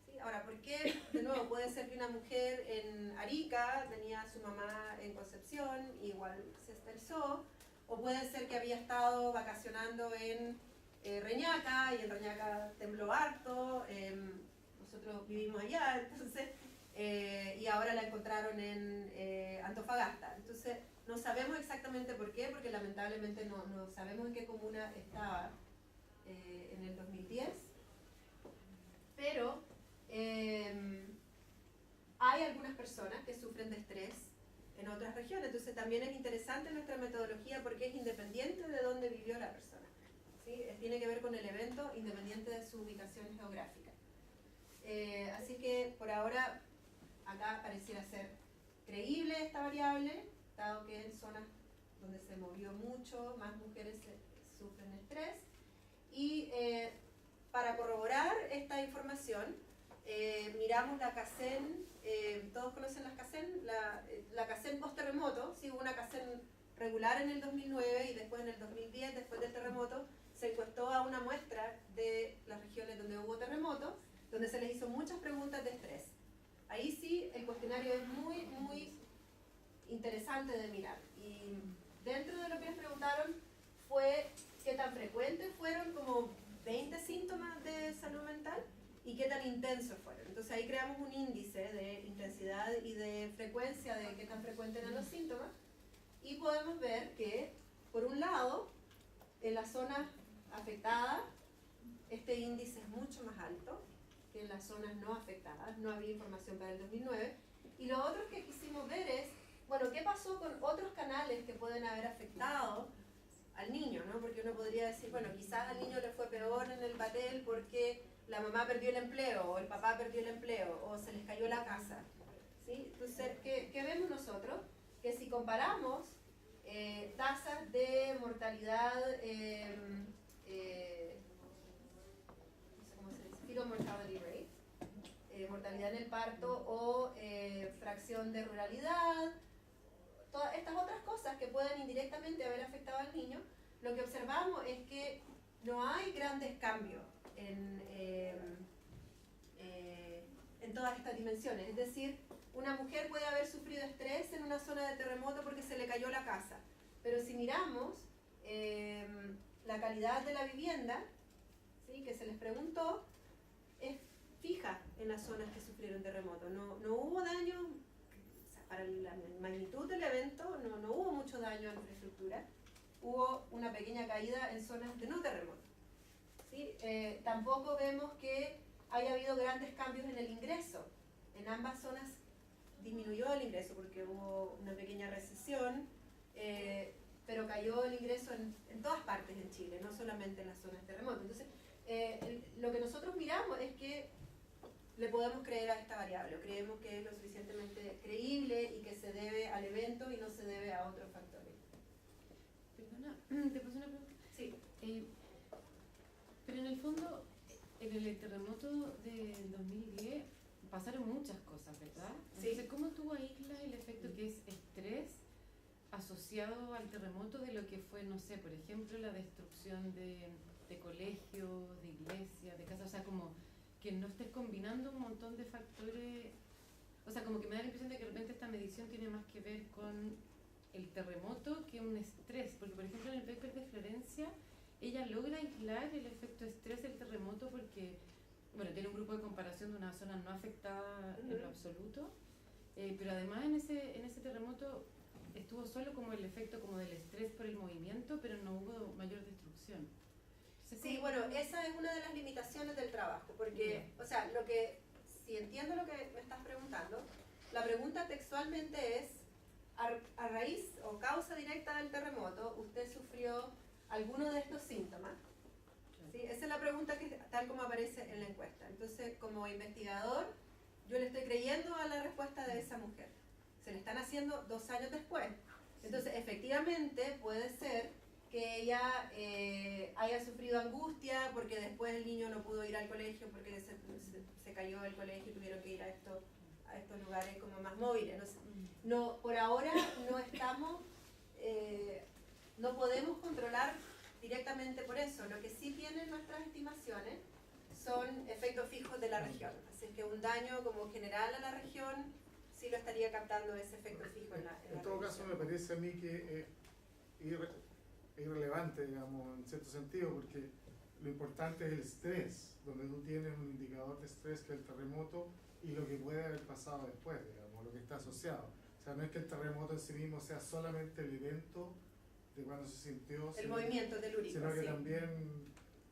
¿Sí? Ahora, ¿por qué? De nuevo, puede ser que una mujer en Arica tenía a su mamá en Concepción, igual se estresó, o puede ser que había estado vacacionando en Reñaca, y en Reñaca tembló harto, nosotros vivimos allá, entonces, y ahora la encontraron en Antofagasta. Entonces, no sabemos exactamente por qué, porque lamentablemente no sabemos en qué comuna estaba en el 2010, pero hay algunas personas que sufren de estrés en otras regiones, entonces también es interesante nuestra metodología porque es independiente de dónde vivió la persona. ¿Sí? Tiene que ver con el evento independiente de su ubicación geográfica. Así que por ahora acá pareciera ser creíble esta variable, dado que en zonas donde se movió mucho, más mujeres sufren estrés. Y para corroborar esta información, miramos la CACEN, todos conocen las CACEN, la CACEN post-terremoto, sí, hubo una CACEN regular en el 2009 y después en el 2010, después del terremoto, se encuestó a una muestra de las regiones donde hubo terremoto, donde se les hizo muchas preguntas de estrés. Ahí sí, el cuestionario es muy, muy interesante de mirar. Y dentro de lo que les preguntaron fue qué tan frecuentes fueron, como 20 síntomas de salud mental, y qué tan intensos fueron. Entonces ahí creamos un índice de intensidad y de frecuencia de qué tan frecuentes eran los síntomas, y podemos ver que, por un lado, en las zonas afectadas, este índice es mucho más alto que en las zonas no afectadas. No había información para el 2009. Y lo otro que quisimos ver es, bueno, ¿qué pasó con otros canales que pueden haber afectado al niño, ¿no? Porque uno podría decir, bueno, quizás al niño le fue peor en el Batel porque la mamá perdió el empleo, o el papá perdió el empleo, o se les cayó la casa. ¿Sí? Entonces, ¿qué vemos nosotros? Que si comparamos tasas de mortalidad, no sé cómo se dice, fetal mortality rate, mortalidad en el parto o fracción de ruralidad, todas estas otras cosas que pueden indirectamente haber afectado al niño, lo que observamos es que no hay grandes cambios en todas estas dimensiones. Es decir, una mujer puede haber sufrido estrés en una zona de terremoto porque se le cayó la casa, pero si miramos la calidad de la vivienda, ¿sí?, que se les preguntó, es fija en las zonas que sufrieron terremoto. No hubo daño, o sea, para la magnitud del evento no hubo mucho daño a la infraestructura. Hubo una pequeña caída en zonas de no terremoto. ¿Sí? Tampoco vemos que haya habido grandes cambios en el ingreso. En ambas zonas disminuyó el ingreso porque hubo una pequeña recesión, pero cayó el ingreso en todas partes en Chile, no solamente en las zonas de terremoto. Entonces, lo que nosotros miramos es que le podemos creer a esta variable, o creemos que es lo suficientemente creíble y que se debe al evento y no se debe a otros factores. Perdona, ¿te paso una pregunta? Sí. Pero en el fondo, en el terremoto del 2010 pasaron muchas cosas, ¿verdad? Sí. Entonces, ¿cómo tú aíslas el efecto que es estrés asociado al terremoto de lo que fue, no sé, por ejemplo, la destrucción de colegios, de iglesias, de casas? O sea, como que no estés combinando un montón de factores. O sea, como que me da la impresión de que de repente esta medición tiene más que ver con el terremoto que un estrés. Porque, por ejemplo, en el paper de Florencia, ella logra aislar el efecto estrés del terremoto porque, bueno, tiene un grupo de comparación de una zona no afectada en lo absoluto, pero además en ese terremoto estuvo solo como el efecto como del estrés por el movimiento, pero no hubo mayor destrucción. Entonces, Sí, bueno, esa es una de las limitaciones del trabajo, porque, o sea, si entiendo lo que me estás preguntando, la pregunta textualmente es, a raíz o causa directa del terremoto, ¿usted sufrió alguno de estos síntomas? ¿Sí? Esa es la pregunta que tal como aparece en la encuesta. Entonces, como investigador, yo le estoy creyendo a la respuesta de esa mujer. Se le están haciendo 2 años después. Entonces, efectivamente, puede ser que ella haya sufrido angustia porque después el niño no pudo ir al colegio porque se cayó el colegio y tuvieron que ir a estos lugares como más móviles. No, por ahora no estamos, no podemos controlar directamente por eso. Lo que sí tienen nuestras estimaciones son efectos fijos de la región. Así que un daño como general a la región sí lo estaría captando ese efecto fijo en la En todo región. caso, me parece a mí que es irrelevante, digamos, en cierto sentido, porque lo importante es el estrés, donde tú tienes un indicador de estrés que es el terremoto y lo que puede haber pasado después, digamos, lo que está asociado. O sea, no es que el terremoto en sí mismo sea solamente el evento de cuando se sintió, El movimiento telúrico, sino que sí. también,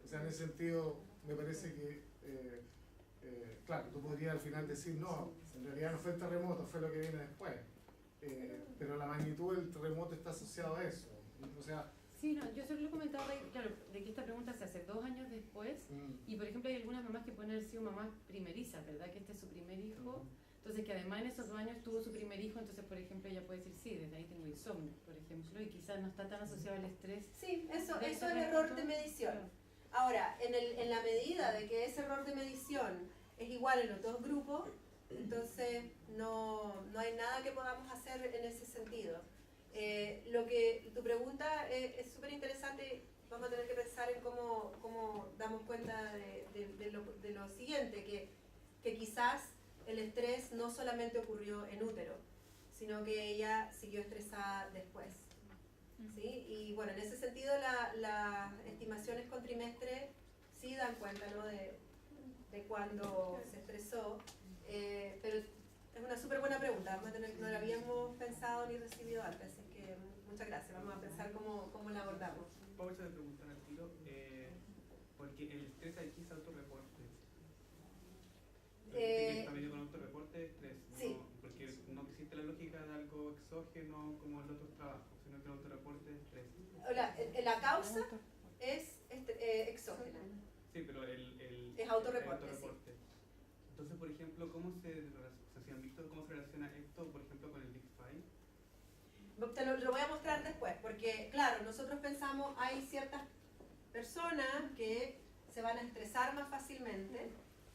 o sea, en ese sentido, me parece que, claro, tú podrías al final decir, no, en realidad no fue el terremoto, fue lo que viene después. Pero la magnitud del terremoto está asociado a eso. O sea, sí, no, yo solo lo comentaba, claro, de que esta pregunta se hace 2 años después, y por ejemplo hay algunas mamás que pueden haber sido mamás primerizas, ¿verdad? Que este es su primer hijo, entonces que además en esos 2 años tuvo su primer hijo, entonces por ejemplo ella puede decir, sí, desde ahí tengo insomnio, por ejemplo, y quizás no está tan asociado al estrés. Sí, eso del es error terremoto. de medición. Claro. Ahora, en la medida de que ese error de medición es igual en los 2 grupos, entonces no hay nada que podamos hacer en ese sentido. Lo que tu pregunta es súper interesante. Vamos a tener que pensar en cómo damos cuenta de lo siguiente, que quizás el estrés no solamente ocurrió en útero, sino que ella siguió estresada después. ¿Sí? Y bueno, en ese sentido las estimaciones con trimestre sí dan cuenta, ¿no? de cuándo se estresó, pero es una súper buena pregunta. Vamos a tener, no la habíamos pensado ni recibido antes, así que muchas gracias. Vamos a pensar cómo la abordamos. Pausa de preguntar al tiro, porque el estrés aquí es autorreporte. Está medio con autorreporte de estrés, Sí. porque no existe la lógica de algo exógeno como en los otros trabajos, sino que el autorreporte de estrés. La causa es exógena. Sí, pero Es autorreporte, sí. Entonces, por ejemplo, ¿cómo si han visto cómo se relaciona esto, por ejemplo, con el Big Five? Te lo voy a mostrar después, porque claro, nosotros pensamos, hay ciertas personas que se van a estresar más fácilmente,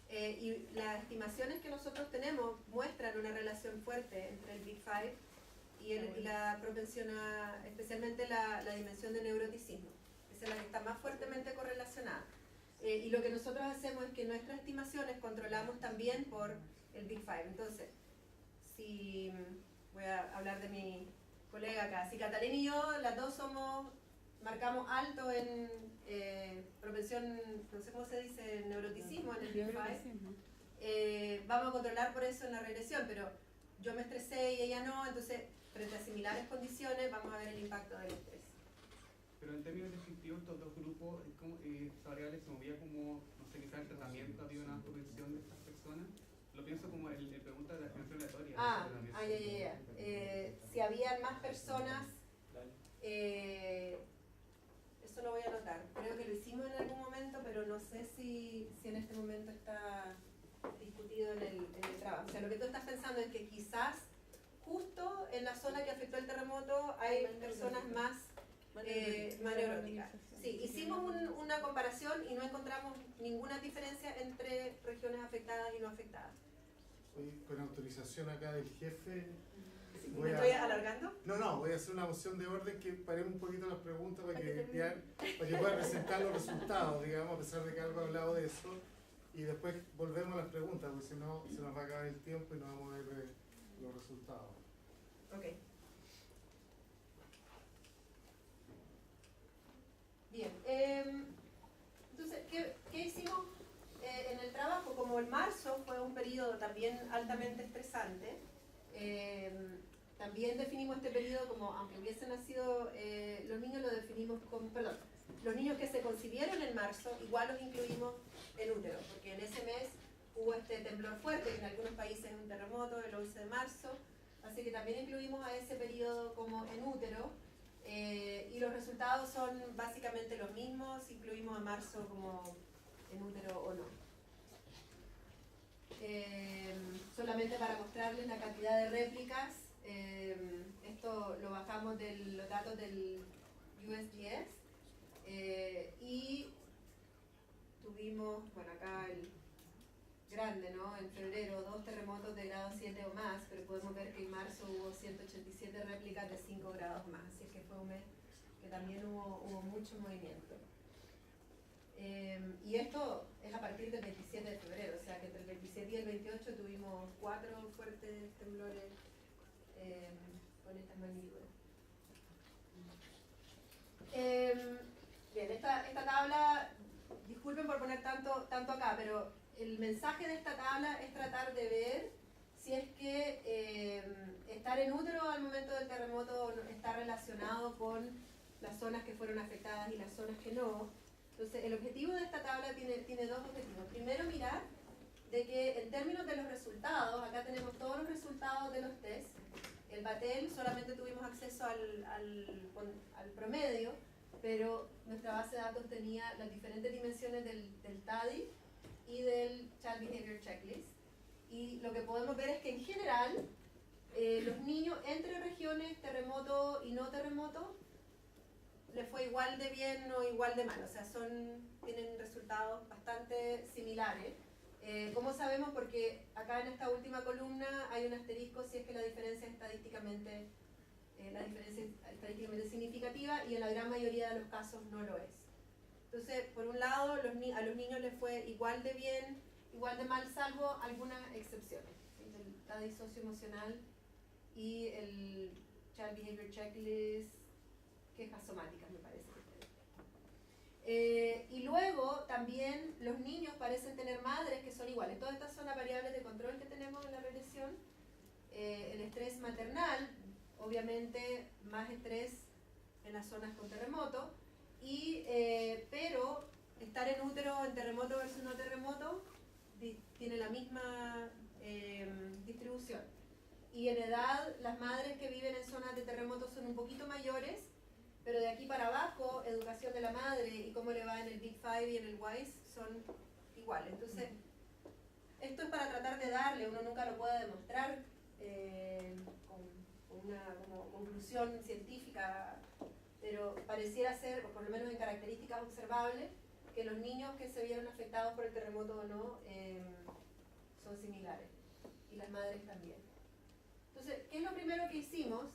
y las estimaciones que nosotros tenemos muestran una relación fuerte entre el Big Five y la propensión especialmente la dimensión de neuroticismo. Esa es la que está más fuertemente correlacionada. Y lo que nosotros hacemos es que nuestras estimaciones controlamos también por el Big Five. Entonces, si voy a hablar de mi colega acá, si Catalina y yo, las dos marcamos alto en propensión, no sé cómo se dice, neuroticismo en el Big Five, vamos a controlar por eso en la regresión, pero yo me estresé y ella no, entonces frente a similares condiciones vamos a ver el impacto del estrés. Pero en términos descriptivos, estos dos grupos, esta variable se movía como, no sé, quizás el tratamiento había una propensión de estas personas. Lo pienso como el pregunta de la generación aleatoria. Ya. Si habían más personas, eso lo voy a anotar. Creo que lo hicimos en algún momento, pero no sé si en este momento está discutido hay personas más neuróticas. Sí, hicimos una comparación y no encontramos ninguna diferencia entre regiones afectadas y no afectadas. Oye, con autorización acá del jefe, ¿Me estoy alargando? No, voy a hacer una moción de orden que paremos un poquito las preguntas para que pueda presentar los resultados, digamos, a pesar de que algo ha hablado de eso, y después volvemos a las preguntas, porque si no se nos va a acabar el tiempo y no vamos a ver los resultados. Ok. Bien, entonces, ¿qué hicimos en el trabajo? Como el marzo fue un periodo también altamente estresante, también definimos este periodo como, aunque hubiesen nacido los niños, lo definimos como, perdón, los niños que se concibieron en marzo, igual los incluimos en útero, porque en ese mes hubo este temblor fuerte, que en algunos países es un terremoto, el 11 de marzo, así que también incluimos a ese periodo como en útero, y los resultados son básicamente los mismos, si incluimos a marzo como en útero o no. Solamente para mostrarles la cantidad de réplicas, esto lo bajamos de los datos del USGS, y tuvimos, bueno, acá el grande, ¿no? En febrero 2 terremotos de grado 7 o más, pero podemos ver que en marzo hubo 187 réplicas de 5 grados más, así que fue un mes que también hubo mucho movimiento. Y esto es a partir del 27 de febrero, o sea que entre el 27 y el 28 tuvimos 4 fuertes temblores con estas magnitudes. Bien, esta tabla, disculpen por poner tanto acá, pero el mensaje de esta tabla es tratar de ver si es que estar en útero al momento del terremoto está relacionado con las zonas que fueron afectadas y las zonas que no. Entonces, el objetivo de esta tabla tiene dos objetivos. Primero, mirar de que en términos de los resultados, acá tenemos todos los resultados de los test. El Battelle solamente tuvimos acceso al promedio, pero nuestra base de datos tenía las diferentes dimensiones del TADI y del Child Behavior Checklist. Y lo que podemos ver es que en general, los niños entre regiones, terremoto y no terremoto, les fue igual de bien o igual de mal, o sea, tienen resultados bastante similares. ¿Cómo sabemos? Porque acá en esta última columna hay un asterisco si es que la diferencia es estadísticamente significativa, y en la gran mayoría de los casos no lo es. Entonces, por un lado, a los niños les fue igual de bien, igual de mal, salvo algunas excepciones. El TADI socioemocional y el Child Behavior Checklist, quejas somáticas, me parece. Y luego también los niños parecen tener madres que son iguales. Todas estas son las variables de control que tenemos en la regresión. El estrés maternal, obviamente más estrés en las zonas con terremoto, pero estar en útero en terremoto versus no terremoto tiene la misma distribución. Y en edad, las madres que viven en zonas de terremoto son un poquito mayores, pero de aquí para abajo, educación de la madre y cómo le va en el Big Five y en el WISE son iguales. Entonces, esto es para tratar de darle, uno nunca lo puede demostrar con una como conclusión científica, pero pareciera ser, o por lo menos en características observables, que los niños que se vieron afectados por el terremoto o no son similares, y las madres también. Entonces, ¿qué es lo primero que hicimos?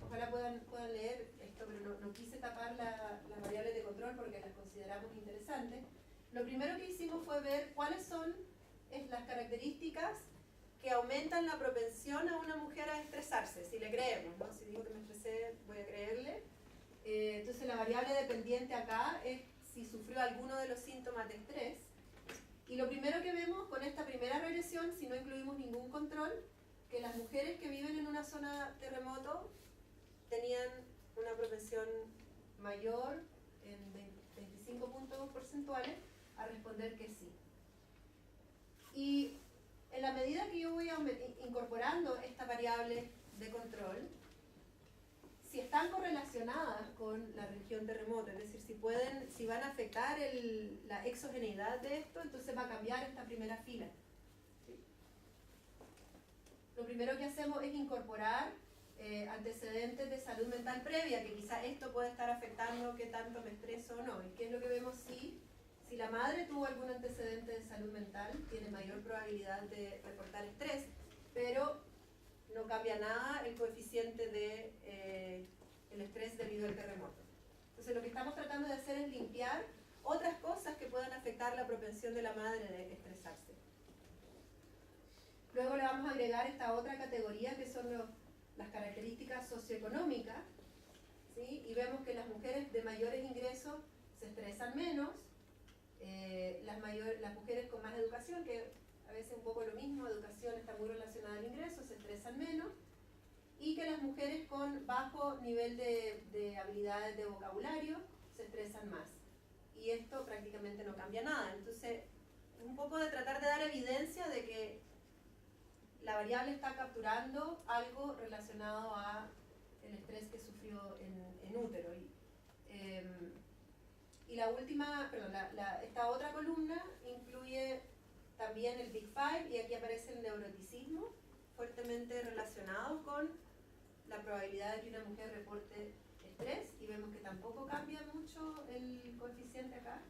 Ojalá puedan leer esto, pero no quise tapar las variables de control porque las consideramos interesantes. Lo primero que hicimos fue ver cuáles son las características que aumentan la propensión a una mujer a estresarse, si le creemos, ¿no? Si digo que me estresé, voy a creerle. Entonces, la variable dependiente acá es si sufrió alguno de los síntomas de estrés. Y lo primero que vemos con esta primera regresión, si no incluimos ningún control, que las mujeres que viven en una zona terremoto tenían una propensión mayor en 25 puntos porcentuales a responder que sí. Y en la medida que yo voy incorporando estas variables de control, si están correlacionadas con la región terremoto, es decir, si van a afectar la exogeneidad de esto, entonces va a cambiar esta primera fila. Lo primero que hacemos es incorporar antecedentes de salud mental previa, que quizá esto puede estar afectando qué tanto me estreso o no. ¿Y qué es lo que vemos? Si la madre tuvo algún antecedente de salud mental, tiene mayor probabilidad de reportar estrés, pero no cambia nada el coeficiente de el estrés debido al terremoto. Entonces lo que estamos tratando de hacer es limpiar otras cosas que puedan afectar la propensión de la madre de estresarse. Luego le vamos a agregar esta otra categoría que son las características socioeconómicas, ¿sí? Y vemos que las mujeres de mayores ingresos se estresan menos, las mujeres con más educación, que a veces un poco lo mismo, educación está muy relacionada al ingreso, se estresan menos, y que las mujeres con bajo nivel de habilidades de vocabulario se estresan más. Y esto prácticamente no cambia nada. Entonces, un poco de tratar de dar evidencia de que la variable está capturando algo relacionado a el estrés que sufrió en útero. Y la última, perdón, esta otra columna incluye también el Big Five, y aquí aparece el neuroticismo, fuertemente relacionado con la probabilidad de que una mujer reporte estrés, y vemos que tampoco cambia mucho el coeficiente acá.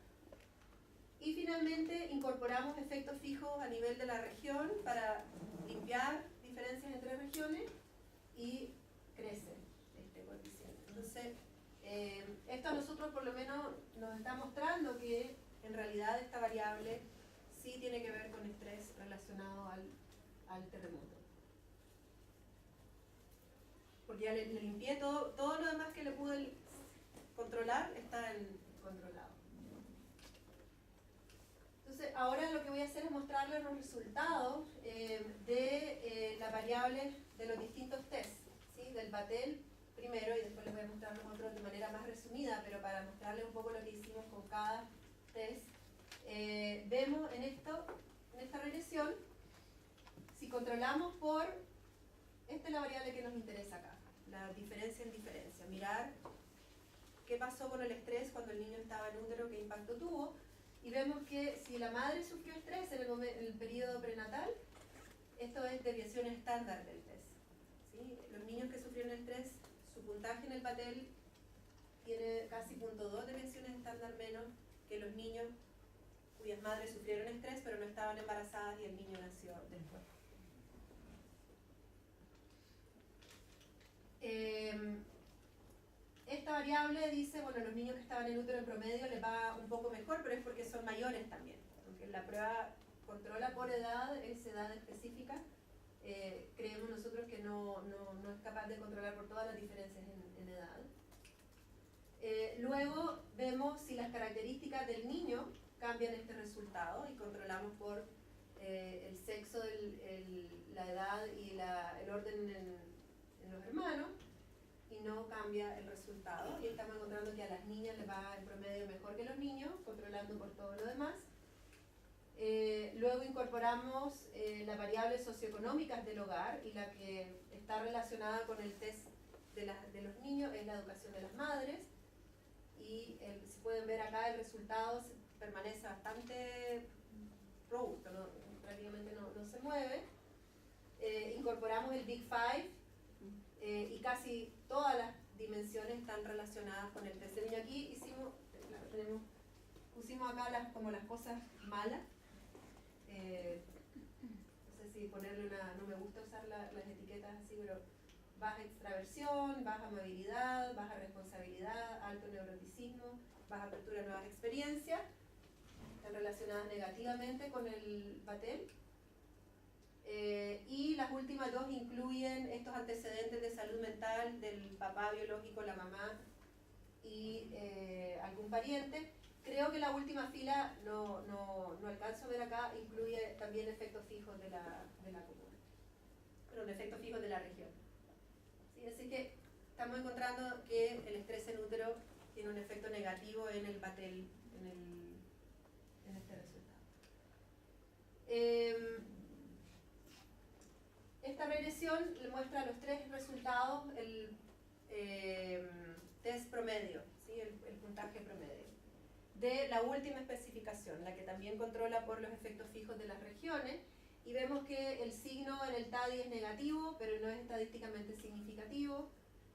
Y finalmente incorporamos efectos fijos a nivel de la región para limpiar diferencias entre regiones, y crece este coeficiente. Entonces, esto a nosotros por lo menos nos está mostrando que en realidad esta variable sí tiene que ver con estrés relacionado al terremoto. Porque ya le limpié todo lo demás que le pude controlar, está controlado. Entonces, ahora lo que voy a hacer es mostrarles los resultados de la variable de los distintos tests, ¿sí? Del Battelle primero, y después les voy a mostrar los otros de manera más resumida, pero para mostrarles un poco lo que hicimos con cada test. Vemos en esta regresión, si controlamos por, esta es la variable que nos interesa acá, la diferencia en diferencia, mirar qué pasó con el estrés cuando el niño estaba en útero, qué impacto tuvo. Y vemos que si la madre sufrió estrés en el periodo prenatal, esto es desviación estándar del test, ¿sí? Los niños que sufrieron estrés, su puntaje en el Battelle tiene casi 0.2 desviaciones estándar menos que los niños cuyas madres sufrieron estrés pero no estaban embarazadas y el niño nació después. Esta variable dice, bueno, los niños que estaban en útero en promedio les va un poco mejor, pero es porque son mayores también. Aunque la prueba controla por edad, es edad específica, creemos nosotros que no es capaz de controlar por todas las diferencias en edad. Luego vemos si las características del niño cambian este resultado, y controlamos por el sexo, la edad y el orden en los hermanos, y no cambia el resultado, y estamos encontrando que a las niñas les va en promedio mejor que los niños, controlando por todo lo demás. Luego incorporamos las variables socioeconómicas del hogar, y la que está relacionada con el test de los niños es la educación de las madres, y si pueden ver acá el resultado permanece bastante robusto, prácticamente no se mueve. Incorporamos el Big Five, y casi todas las dimensiones están relacionadas con el test de niño. Aquí pusimos acá como las cosas malas. No sé si ponerle no me gusta usar las etiquetas así, pero baja extraversión, baja movilidad, baja responsabilidad, alto neuroticismo, baja apertura a nuevas experiencias, están relacionadas negativamente con el Battelle. Y las últimas dos incluyen estos antecedentes de salud mental del papá biológico, la mamá y algún pariente. Creo que la última fila no alcanzo a ver acá, incluye también efectos fijos de la comuna, pero efectos fijos de la región. ¿Sí? Así que estamos encontrando que el estrés en útero tiene un efecto negativo en el Battelle, en este resultado. Esta regresión le muestra los tres resultados, el test promedio, ¿sí? el puntaje promedio, de la última especificación, la que también controla por los efectos fijos de las regiones, y vemos que el signo en el TADI es negativo, pero no es estadísticamente significativo.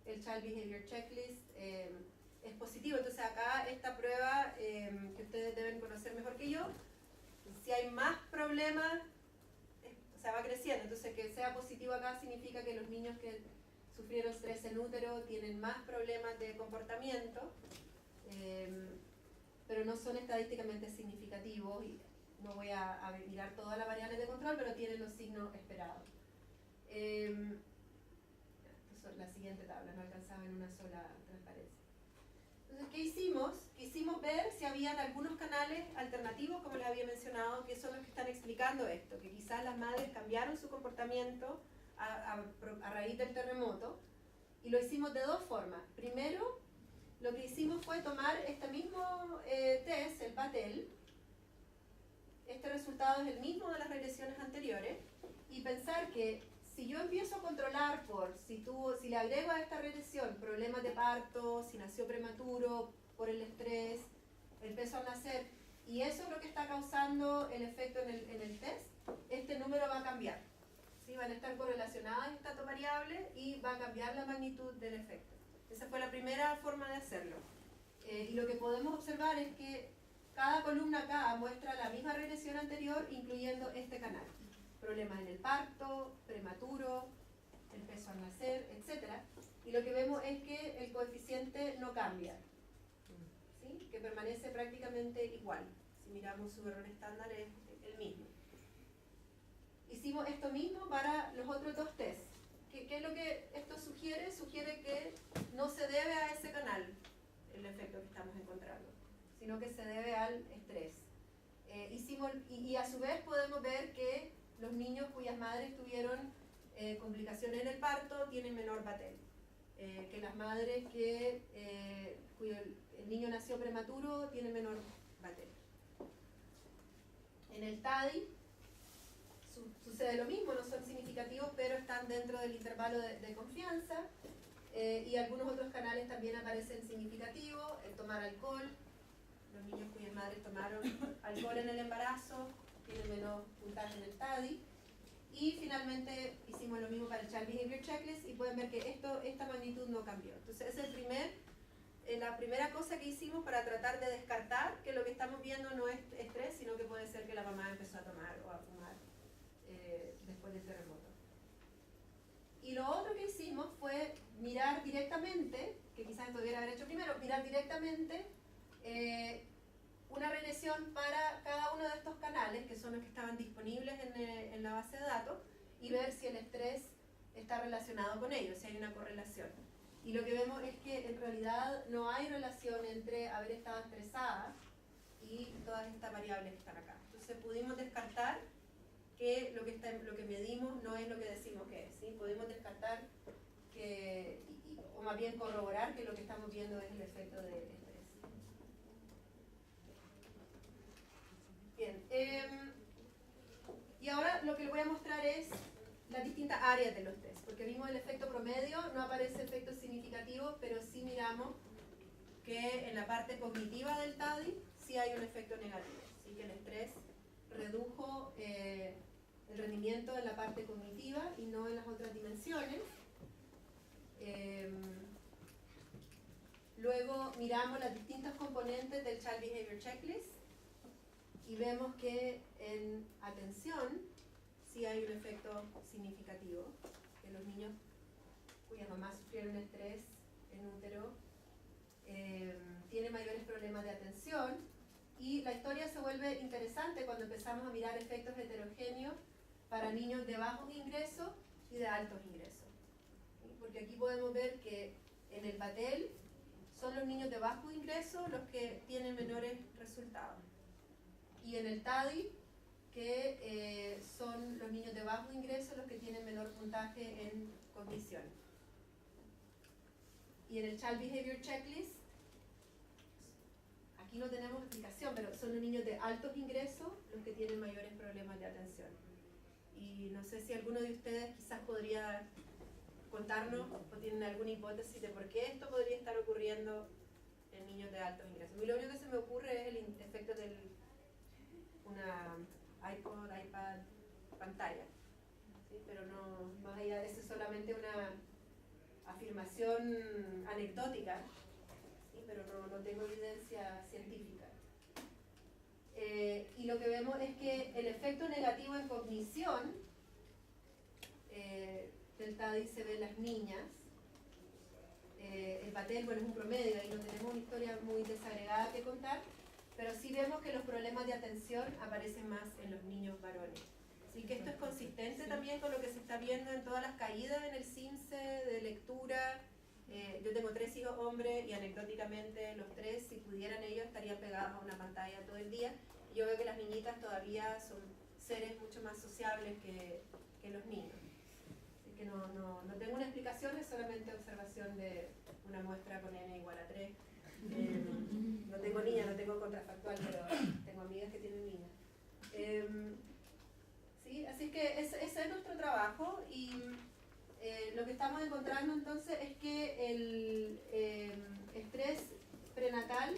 El Child Behavior Checklist es positivo. Entonces acá esta prueba que ustedes deben conocer mejor que yo, si hay más problemas, o sea, va creciendo. Entonces que sea positivo acá significa que los niños que sufrieron estrés en útero tienen más problemas de comportamiento, pero no son estadísticamente significativos. Y no voy a mirar todas las variables de control, pero tienen los signos esperados. La siguiente tabla, no alcanzaba en una sola transparencia. Entonces, ¿qué hicimos? Quisimos ver si habían algunos canales alternativos, como les había mencionado, que son los que están explicando esto, que quizás las madres cambiaron su comportamiento a raíz del terremoto, y lo hicimos de dos formas. Primero, lo que hicimos fue tomar este mismo test, el Battelle. Este resultado es el mismo de las regresiones anteriores, y pensar que si yo empiezo a controlar si le agrego a esta regresión problemas de parto, si nació prematuro por el estrés, el peso al nacer, y eso es lo que está causando el efecto en el test, este número va a cambiar. ¿Sí? Van a estar correlacionadas estas dos variables y va a cambiar la magnitud del efecto. Esa fue la primera forma de hacerlo. Y lo que podemos observar es que cada columna acá muestra la misma regresión anterior, incluyendo este canal. Problemas en el parto, prematuro, el peso al nacer, etc. Y lo que vemos es que el coeficiente no cambia, ¿sí? Que permanece prácticamente igual. Si miramos su error estándar es el mismo. Hicimos esto mismo para los otros dos tests. ¿Qué es lo que esto sugiere? Sugiere que no se debe a ese canal el efecto que estamos encontrando, sino que se debe al estrés. Y a su vez podemos ver que los niños cuyas madres tuvieron complicaciones en el parto tienen menor Battelle. Que las madres cuyo el niño nació prematuro tienen menor Battelle. En el TADI sucede lo mismo, no son significativos, pero están dentro del intervalo de confianza. Y algunos otros canales también aparecen significativos. El tomar alcohol, los niños cuyas madres tomaron alcohol en el embarazo tienen menos puntaje en el TADI. Y finalmente hicimos lo mismo para el Child Behavior Checklist y pueden ver que esta magnitud no cambió. Entonces esa es la primera cosa que hicimos para tratar de descartar que lo que estamos viendo no es estrés, sino que puede ser que la mamá empezó a tomar o a fumar después del terremoto. Y lo otro que hicimos fue mirar directamente, que quizás esto debiera haber hecho primero, mirar directamente una regresión para cada uno de estos canales, que son los que estaban disponibles en la base de datos, y ver si el estrés está relacionado con ellos, si hay una correlación. Y lo que vemos es que en realidad no hay relación entre haber estado estresada y todas estas variables que están acá. Entonces pudimos descartar que lo que medimos no es lo que decimos que es, ¿sí? Podemos descartar o más bien corroborar que lo que estamos viendo es el efecto de estrés. Bien, y ahora lo que les voy a mostrar es las distintas áreas de los test, porque vimos el efecto promedio, no aparece efecto significativo, pero sí miramos que en la parte cognitiva del TADI sí hay un efecto negativo, ¿sí? Que el estrés redujo el rendimiento en la parte cognitiva y no en las otras dimensiones. Luego miramos las distintas componentes del Child Behavior Checklist y vemos que en atención sí hay un efecto significativo, que los niños cuyas mamás sufrieron estrés en útero tienen mayores problemas de atención. Y la historia se vuelve interesante cuando empezamos a mirar efectos heterogéneos para niños de bajos ingresos y de altos ingresos. ¿Sí? Porque aquí podemos ver que en el Battelle son los niños de bajo ingreso los que tienen menores resultados. Y en el TADI, que son los niños de bajo ingreso los que tienen menor puntaje en cognición. Y en el Child Behavior Checklist, aquí no tenemos explicación, pero son los niños de altos ingresos los que tienen mayores problemas de atención. Y no sé si alguno de ustedes quizás podría contarnos o tienen alguna hipótesis de por qué esto podría estar ocurriendo en niños de altos ingresos. Y lo único que se me ocurre es el efecto de una iPod, iPad, pantalla. ¿Sí? Pero no, más allá de eso, es solamente una afirmación anecdótica, ¿sí? Pero no tengo evidencia científica. Y lo que vemos es que el efecto negativo en cognición del TADI se ve en las niñas. El Batel, bueno, es un promedio, ahí no tenemos una historia muy desagregada que contar, pero sí vemos que los problemas de atención aparecen más en los niños varones. Así que esto es consistente también con lo que se está viendo en todas las caídas en el CIMSE de lectura. Yo tengo 3 hijos hombres y anecdóticamente los 3, si pudieran ellos, estarían pegados a una pantalla todo el día. Yo veo que las niñitas todavía son seres mucho más sociables que los niños. Así que no tengo una explicación, es solamente observación de una muestra con n igual a 3. No tengo niña, no tengo contrafactual, pero tengo amigas que tienen niñas. ¿Sí? Así que ese es nuestro trabajo y lo que estamos encontrando entonces es que el estrés prenatal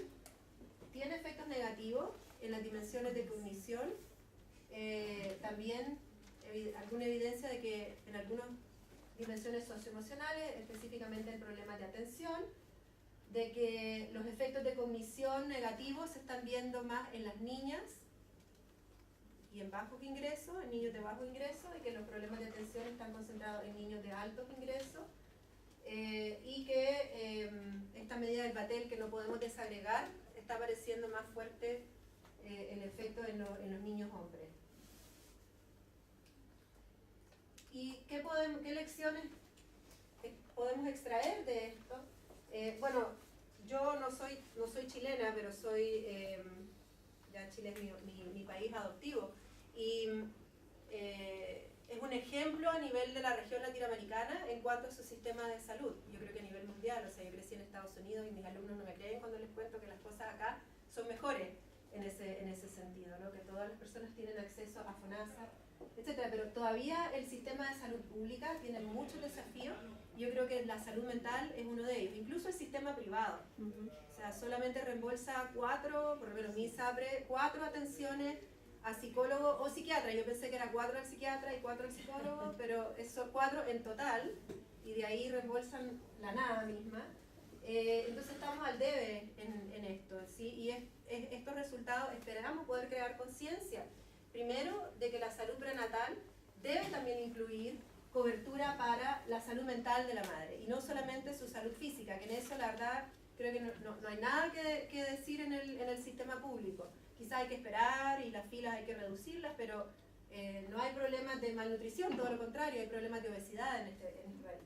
tiene efectos negativos en las dimensiones de cognición. También alguna evidencia de que en algunas dimensiones socioemocionales, específicamente en problemas de atención, de que los efectos de cognición negativos se están viendo más en las niñas y en bajos ingresos, en niños de bajo ingreso, y que los problemas de atención están concentrados en niños de altos ingresos, y que esta medida del Batel, que no podemos desagregar, está pareciendo más fuerte el efecto en los niños hombres. ¿Y qué lecciones podemos extraer de esto? Bueno, yo no soy chilena, pero ya Chile es mi país adoptivo, y es un ejemplo a nivel de la región latinoamericana en cuanto a su sistema de salud. Yo creo que a nivel mundial, o sea, yo crecí en Estados Unidos y mis alumnos no me creen cuando les cuento que las cosas acá son mejores en ese sentido, ¿no? Que todas las personas tienen acceso a FONASA, etcétera, pero todavía el sistema de salud pública tiene muchos desafíos. Yo creo que la salud mental es uno de ellos, incluso el sistema privado. O sea, solamente reembolsa 4, por lo menos mi ISAPRE, 4 atenciones a psicólogo o psiquiatra. Yo pensé que era 4 al psiquiatra y 4 al psicólogo, pero eso 4 en total, y de ahí reembolsan la nada misma. Entonces estamos al debe en esto, ¿sí? Y estos resultados esperamos poder crear conciencia. Primero, de que la salud prenatal debe también incluir cobertura para la salud mental de la madre, y no solamente su salud física, que en eso la verdad creo que no hay nada que decir en el sistema público. Quizá hay que esperar y las filas hay que reducirlas, pero no hay problemas de malnutrición, todo lo contrario, hay problemas de obesidad en este país.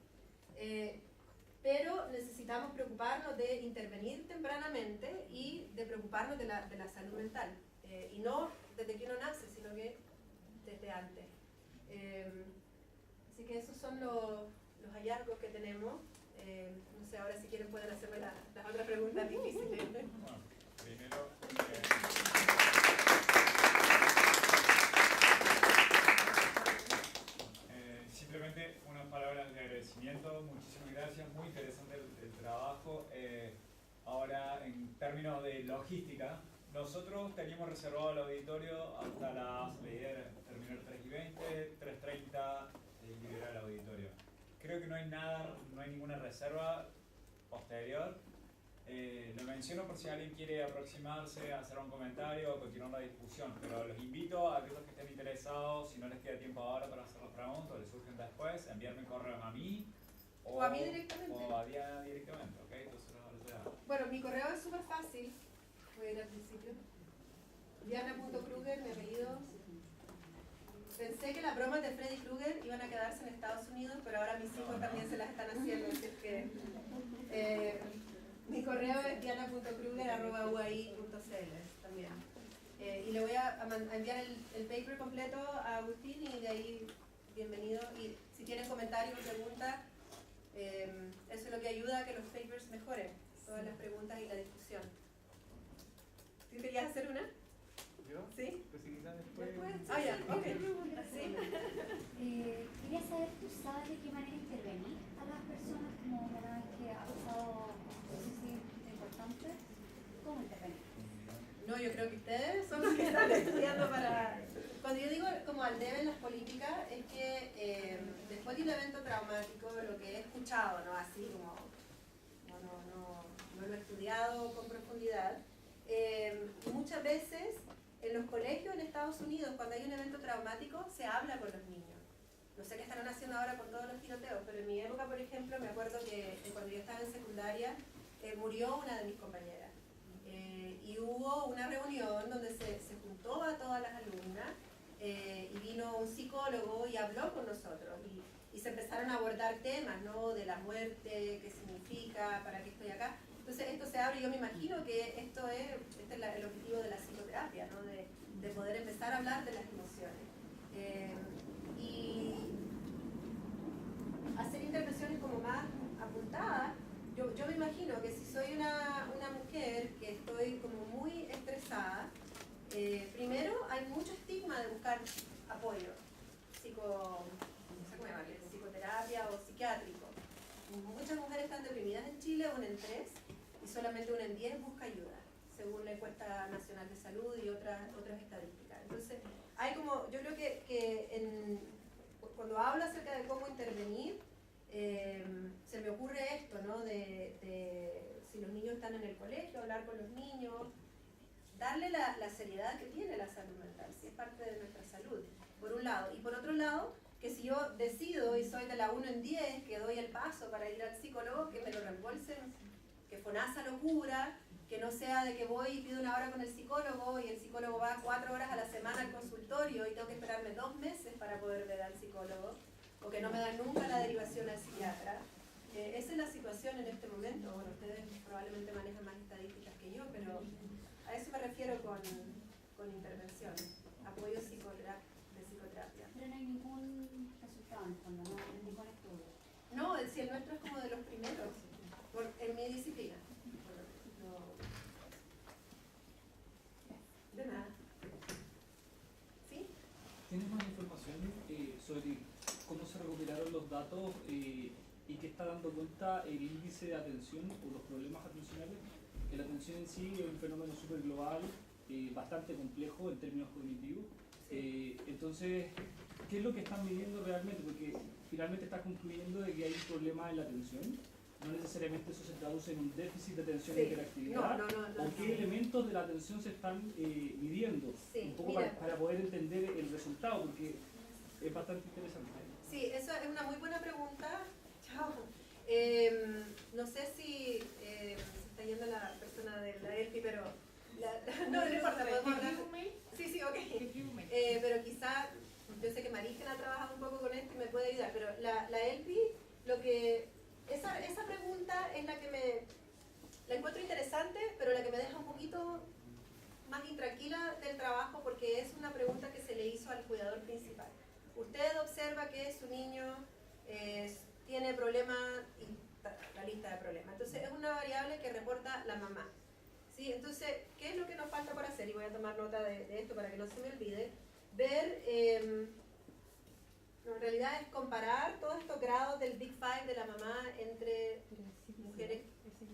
Pero necesitamos preocuparnos de intervenir tempranamente y de preocuparnos de la salud mental, y no desde que uno nace, sino que desde antes. Así que esos son los hallazgos que tenemos. No sé, ahora si quieren pueden hacerme las otras preguntas difíciles. Bueno, primero, simplemente unas palabras de agradecimiento. Muchísimas gracias, muy interesante el trabajo. Ahora, en términos de logística, nosotros teníamos reservado el auditorio hasta la idea era terminar 3:20, 3:30 liberar el auditorio. Creo que no hay ninguna reserva posterior. Lo menciono por si alguien quiere aproximarse, hacer un comentario o continuar la discusión, pero los invito a aquellos que estén interesados, si no les queda tiempo ahora para hacer las preguntas, les surgen después, enviarme correo a mí o a mí directamente. O a Diana directamente, ¿ok? Entonces, bueno, mi correo es súper fácil. Voy a ir al principio. Diana.Kruger, mi apellido. Pensé que las bromas de Freddy Krueger iban a quedarse en Estados Unidos, pero ahora mis hijos también se las están haciendo, así es que mi correo es diana.kruger@uai.cl también. Y le voy a enviar el paper completo a Agustín, y de ahí bienvenido. Y si tienen comentarios o preguntas, eso es lo que ayuda a que los papers mejoren, todas las preguntas y la discusión. ¿Tú querías hacer una? ¿Yo? ¿Sí? Pues si quizás después... Ah, ya, ok. Sí. Quería saber, ¿tú sabes de qué manera intervenir a las personas como una vez que ha pasado un importante? ¿Cómo intervenir? No, yo creo que ustedes son los que están estudiando para Cuando yo digo como al debe en las políticas, es que después de un evento traumático, lo que he escuchado, ¿no? Así como no lo he estudiado con profundidad, muchas veces en los colegios en Estados Unidos, cuando hay un evento traumático, se habla con los niños. No sé qué estarán haciendo ahora con todos los tiroteos, pero en mi época, por ejemplo, me acuerdo que cuando yo estaba en secundaria, murió una de mis compañeras. Y hubo una reunión donde se juntó a todas las alumnas y vino un psicólogo y habló con nosotros. Y se empezaron a abordar temas, ¿no? De la muerte, qué significa, para qué estoy acá. Entonces esto se abre y yo me imagino que este es el objetivo de la psicoterapia, ¿no? De poder empezar a hablar de las emociones. Y hacer intervenciones como más apuntadas. Yo me imagino que si soy una mujer que estoy como muy estresada, primero hay mucho estigma de buscar apoyo psicoterapia o psiquiátrico. Muchas mujeres están deprimidas en Chile, 1 en 3, y solamente 1 en 10 busca ayuda, según la encuesta nacional de salud y otras estadísticas. Entonces, hay como, yo creo que cuando hablo acerca de cómo intervenir, se me ocurre esto, ¿no? De si los niños están en el colegio, hablar con los niños, darle la seriedad que tiene la salud mental, si es parte de nuestra salud, por un lado. Y por otro lado, que si yo decido y soy de la 1 en 10, que doy el paso para ir al psicólogo, que me lo reembolsen, que FONASA lo cubra, que no sea de que voy y pido 1 hora con el psicólogo y el psicólogo va 4 horas a la semana al consultorio y tengo que esperarme 2 meses para poder ver al psicólogo, o que no me dan nunca la derivación al psiquiatra. Esa es la situación en este momento. Bueno, ustedes probablemente manejan más estadísticas que yo, pero a eso me refiero con intervención, apoyo de psicoterapia. Pero no hay ningún resultado en el fondo, no hay ningún estudio. No, si el nuestro es como de los primeros, en mi disciplina. De nada. ¿Sí? ¿Tienes más información sobre cómo se recuperaron los datos y qué está dando cuenta el índice de atención o los problemas atencionales? Que la atención en sí es un fenómeno súper global, bastante complejo en términos cognitivos. Entonces, ¿qué es lo que están midiendo realmente? Porque finalmente estás concluyendo de que hay un problema en la atención. No necesariamente eso se traduce en un déficit de atención e hiperactividad. ¿O qué elementos de la atención se están midiendo? Un poco para poder entender el resultado, porque es bastante interesante. Sí, eso es una muy buena pregunta. Chao. No sé si se está yendo la persona de la ELPI, pero no importa, podemos hablar. Sí, ok. Pero quizá, yo sé que Marisken ha trabajado un poco con esto y me puede ayudar, pero la ELPI, esa pregunta es la que la encuentro interesante, pero la que me deja un poquito más intranquila del trabajo, porque es una pregunta que se le hizo al cuidador principal. Usted observa que su niño tiene problemas, y la lista de problemas. Entonces es una variable que reporta la mamá. ¿Sí? Entonces, ¿qué es lo que nos falta por hacer? Y voy a tomar nota de esto para que no se me olvide. Ver, en realidad es comparar todos estos grados del Big Five de la mamá entre mujeres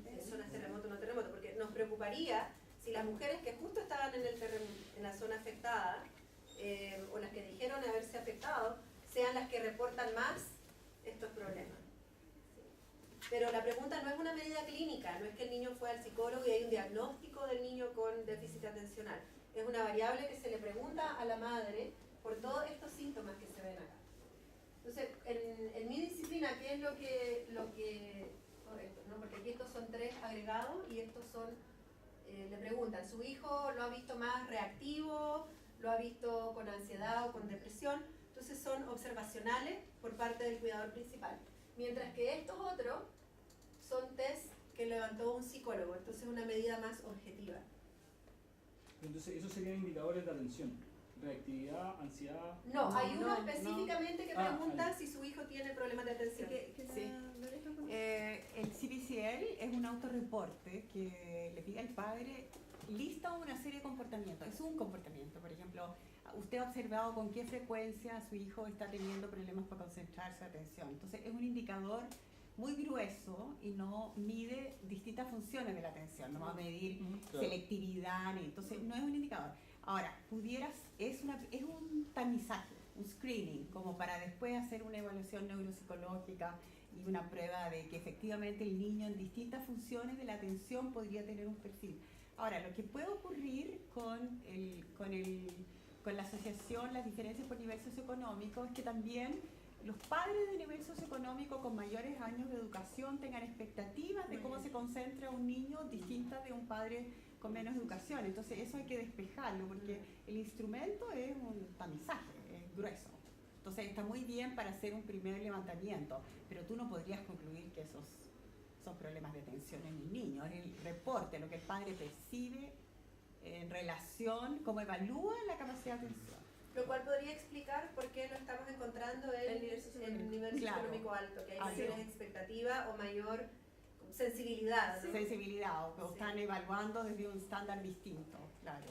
en zonas terremoto o no terremoto, porque nos preocuparía si las mujeres que justo estaban en la zona afectada, o las que dijeron haberse afectado, sean las que reportan más estos problemas. Pero la pregunta no es una medida clínica, no es que el niño fue al psicólogo y hay un diagnóstico del niño con déficit atencional. Es una variable que se le pregunta a la madre por todos estos síntomas que se ven acá. Entonces, en mi disciplina, ¿qué es lo que correcto, ¿no? Porque aquí estos son 3 agregados y estos son, le preguntan, ¿su hijo lo ha visto más reactivo? ¿Lo ha visto con ansiedad o con depresión? Entonces son observacionales por parte del cuidador principal. Mientras que estos otros son test que levantó un psicólogo, entonces es una medida más objetiva. Entonces, esos serían indicadores de atención. Reactividad, ansiedad. No, hay uno específicamente que pregunta ahí. si su hijo tiene problemas de atención. Sí. El CBCL es un autorreporte que le pide al padre, lista una serie de comportamientos. Es un comportamiento, por ejemplo, usted ha observado con qué frecuencia su hijo está teniendo problemas para concentrarse, atención. Entonces es un indicador muy grueso y no mide distintas funciones de la atención, no va a medir selectividad, entonces no es un indicador. Ahora, es un tamizaje, un screening, como para después hacer una evaluación neuropsicológica y una prueba de que efectivamente el niño en distintas funciones de la atención podría tener un perfil. Ahora, lo que puede ocurrir con la asociación, las diferencias por nivel socioeconómico, es que también los padres de nivel socioeconómico con mayores años de educación tengan expectativas de cómo se concentra un niño distintas de un padre con menos educación. Entonces eso hay que despejarlo porque el instrumento es un tamizaje, es grueso. Entonces está muy bien para hacer un primer levantamiento, pero tú no podrías concluir que esos son problemas de atención en el niño. Es el reporte, lo que el padre percibe en relación, cómo evalúa la capacidad de atención. Lo cual podría explicar por qué no estamos encontrando el nivel socioeconómico alto, que hay mayores expectativas o mayor sensibilidad, ¿no? Sensibilidad, o están evaluando desde un estándar distinto, claro.